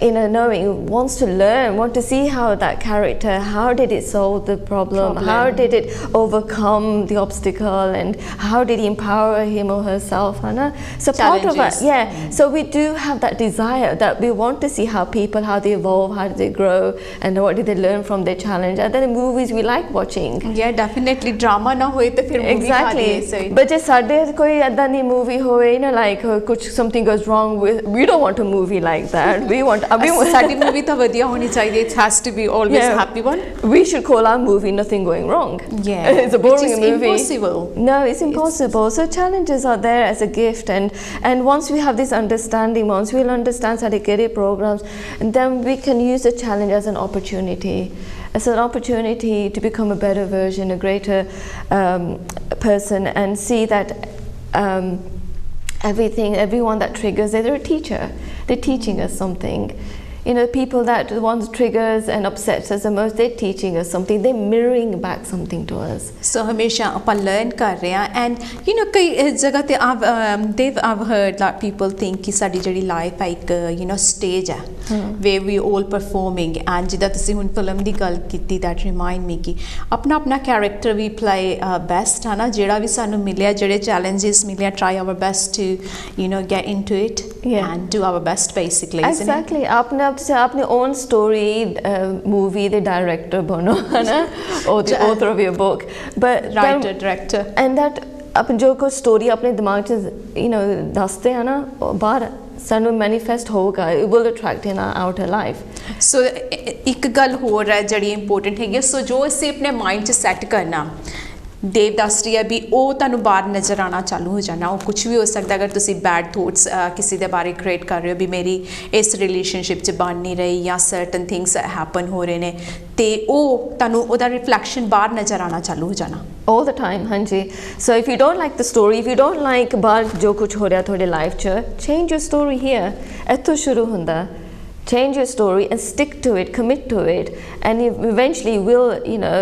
inner knowing wants to learn, want to see how that character, how did it solve the problem, how did it overcome the obstacle, and how did he empower him or herself, Hannah? So part of it, so we do have that desire that we want to see how people, how they evolve, how they grow, and what did they learn from their challenge, and then the movies we like watching. Yeah, definitely drama na hoye to fir movie exactly, but just sade koi aida nahi movie hoye, you know, like kuch something goes wrong with, we don't want a movie like that, we want ਸਾਡੀ movie ਤਾਂ ਵਧੀਆ ਹੋਣੀ ਚਾਹੀਦੀ, it has to be always a happy one. We should call our movie Nothing Going Wrong. Yeah, it's a boring movie. Impossible. No, it's impossible. So challenges are there as a gift, and once we have this understanding, once we'll understand how to get it programs, and then we can use the challenge as an opportunity. As an opportunity to become a better version, a greater person, and see that everyone that triggers, they're a teacher. They're teaching us something. You know, people that the ones triggers and upsets us the most, they're teaching us something. They're mirroring back something to us. So हमेशा अपन learn कर रहे हैं, and you know कई जगह ते I've heard that people think कि साडी जड़ी life है एक you know stage है where we all performing, and जिदा तुसी हुन फिल्म दी गल कीती that remind me कि अपना अपना character we play best है ना, जेड़ा भी सानू मिलिया, जेड़े challenges मिलिया, try our best to you know get into it and do our best basically. Exactly, आपने own story movie the director बनो है ना, or the author of your book, but writer director, and that अपन जो कोई story अपने दिमाग से you know दसते हैं ना, बाहर सानू manifest होगा, it will attract in our outer life. So एक गल होर है जड़ी important है, so जो इसे अपने mind च set करना, देव दस रही है भी ਉਹ ਤੁਹਾਨੂੰ ਬਾਹਰ ਨਜ਼ਰ ਆਣਾ ਚਾਲੂ ਹੋ ਜਾਣਾ, ਉਹ ਕੁਝ ਵੀ ਹੋ ਸਕਦਾ, ਅਗਰ ਤੁਸੀਂ ਬੈਡ ਥੋਟਸ ਕਿਸੇ ਦੇ ਬਾਰੇ ਕ੍ਰੀਏਟ ਕਰ ਰਹੇ ਹੋ ਵੀ ਮੇਰੀ ਇਸ ਰਿਲੇਸ਼ਨਸ਼ਿਪ 'ਚ ਬਣ ਨਹੀਂ ਰਹੀ, ਜਾਂ ਸਰਟਨ ਥਿੰਗਸ ਹੈਪਨ ਹੋ ਰਹੇ ਨੇ, ਤੇ ਉਹ ਤੁਹਾਨੂੰ ਉਹਦਾ ਰਿਫਲੈਕਸ਼ਨ ਬਾਹਰ ਨਜ਼ਰ ਆਣਾ ਚਾਲੂ ਹੋ ਜਾਣਾ all the time. ਹਾਂਜੀ, so if you don't like the story, if you don't like ਬਾਹਰ ਜੋ ਕੁਝ ਹੋ ਰਿਹਾ ਤੁਹਾਡੇ ਲਾਈਫ 'ਚ, change your story here. ਇੱਥੋਂ ਸ਼ੁਰੂ ਹੁੰਦਾ, change your story and stick to it, commit to it, and eventually will, you know,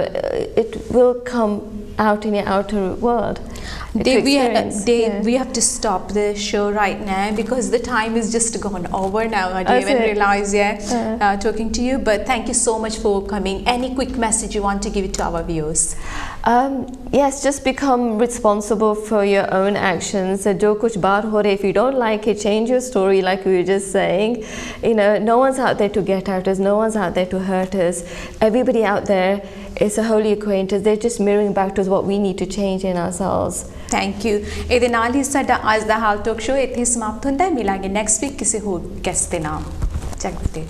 it will come out in your outer world. We have to stop the show right now because the time is just gone over now. I didn't even realize talking to you, but thank you so much for coming. Any quick message you want to give it to our viewers? Yes, just become responsible for your own actions. Jo kuch baar ho rahe, if you don't like it, change your story, like we were just saying. You know, no one's out there to get at us, no one's out there to hurt us. Everybody out there is a holy acquaintance. They're just mirroring back to us what we need to change in ourselves. Thank you. ਇਹਦੇ ਨਾਲ ਹੀ ਸਾਡਾ ਅੱਜ ਦਾ ਹਾਲ talk show ਇੱਥੇ ਸਮਾਪਤ ਹੁੰਦਾ ਹੈ। ਮਿਲਾਂਗੇ next week ਕਿਸੇ ਹੋਰ ਗੈਸਟ ਦੇ ਨਾਲ। ਚੰਗਾ।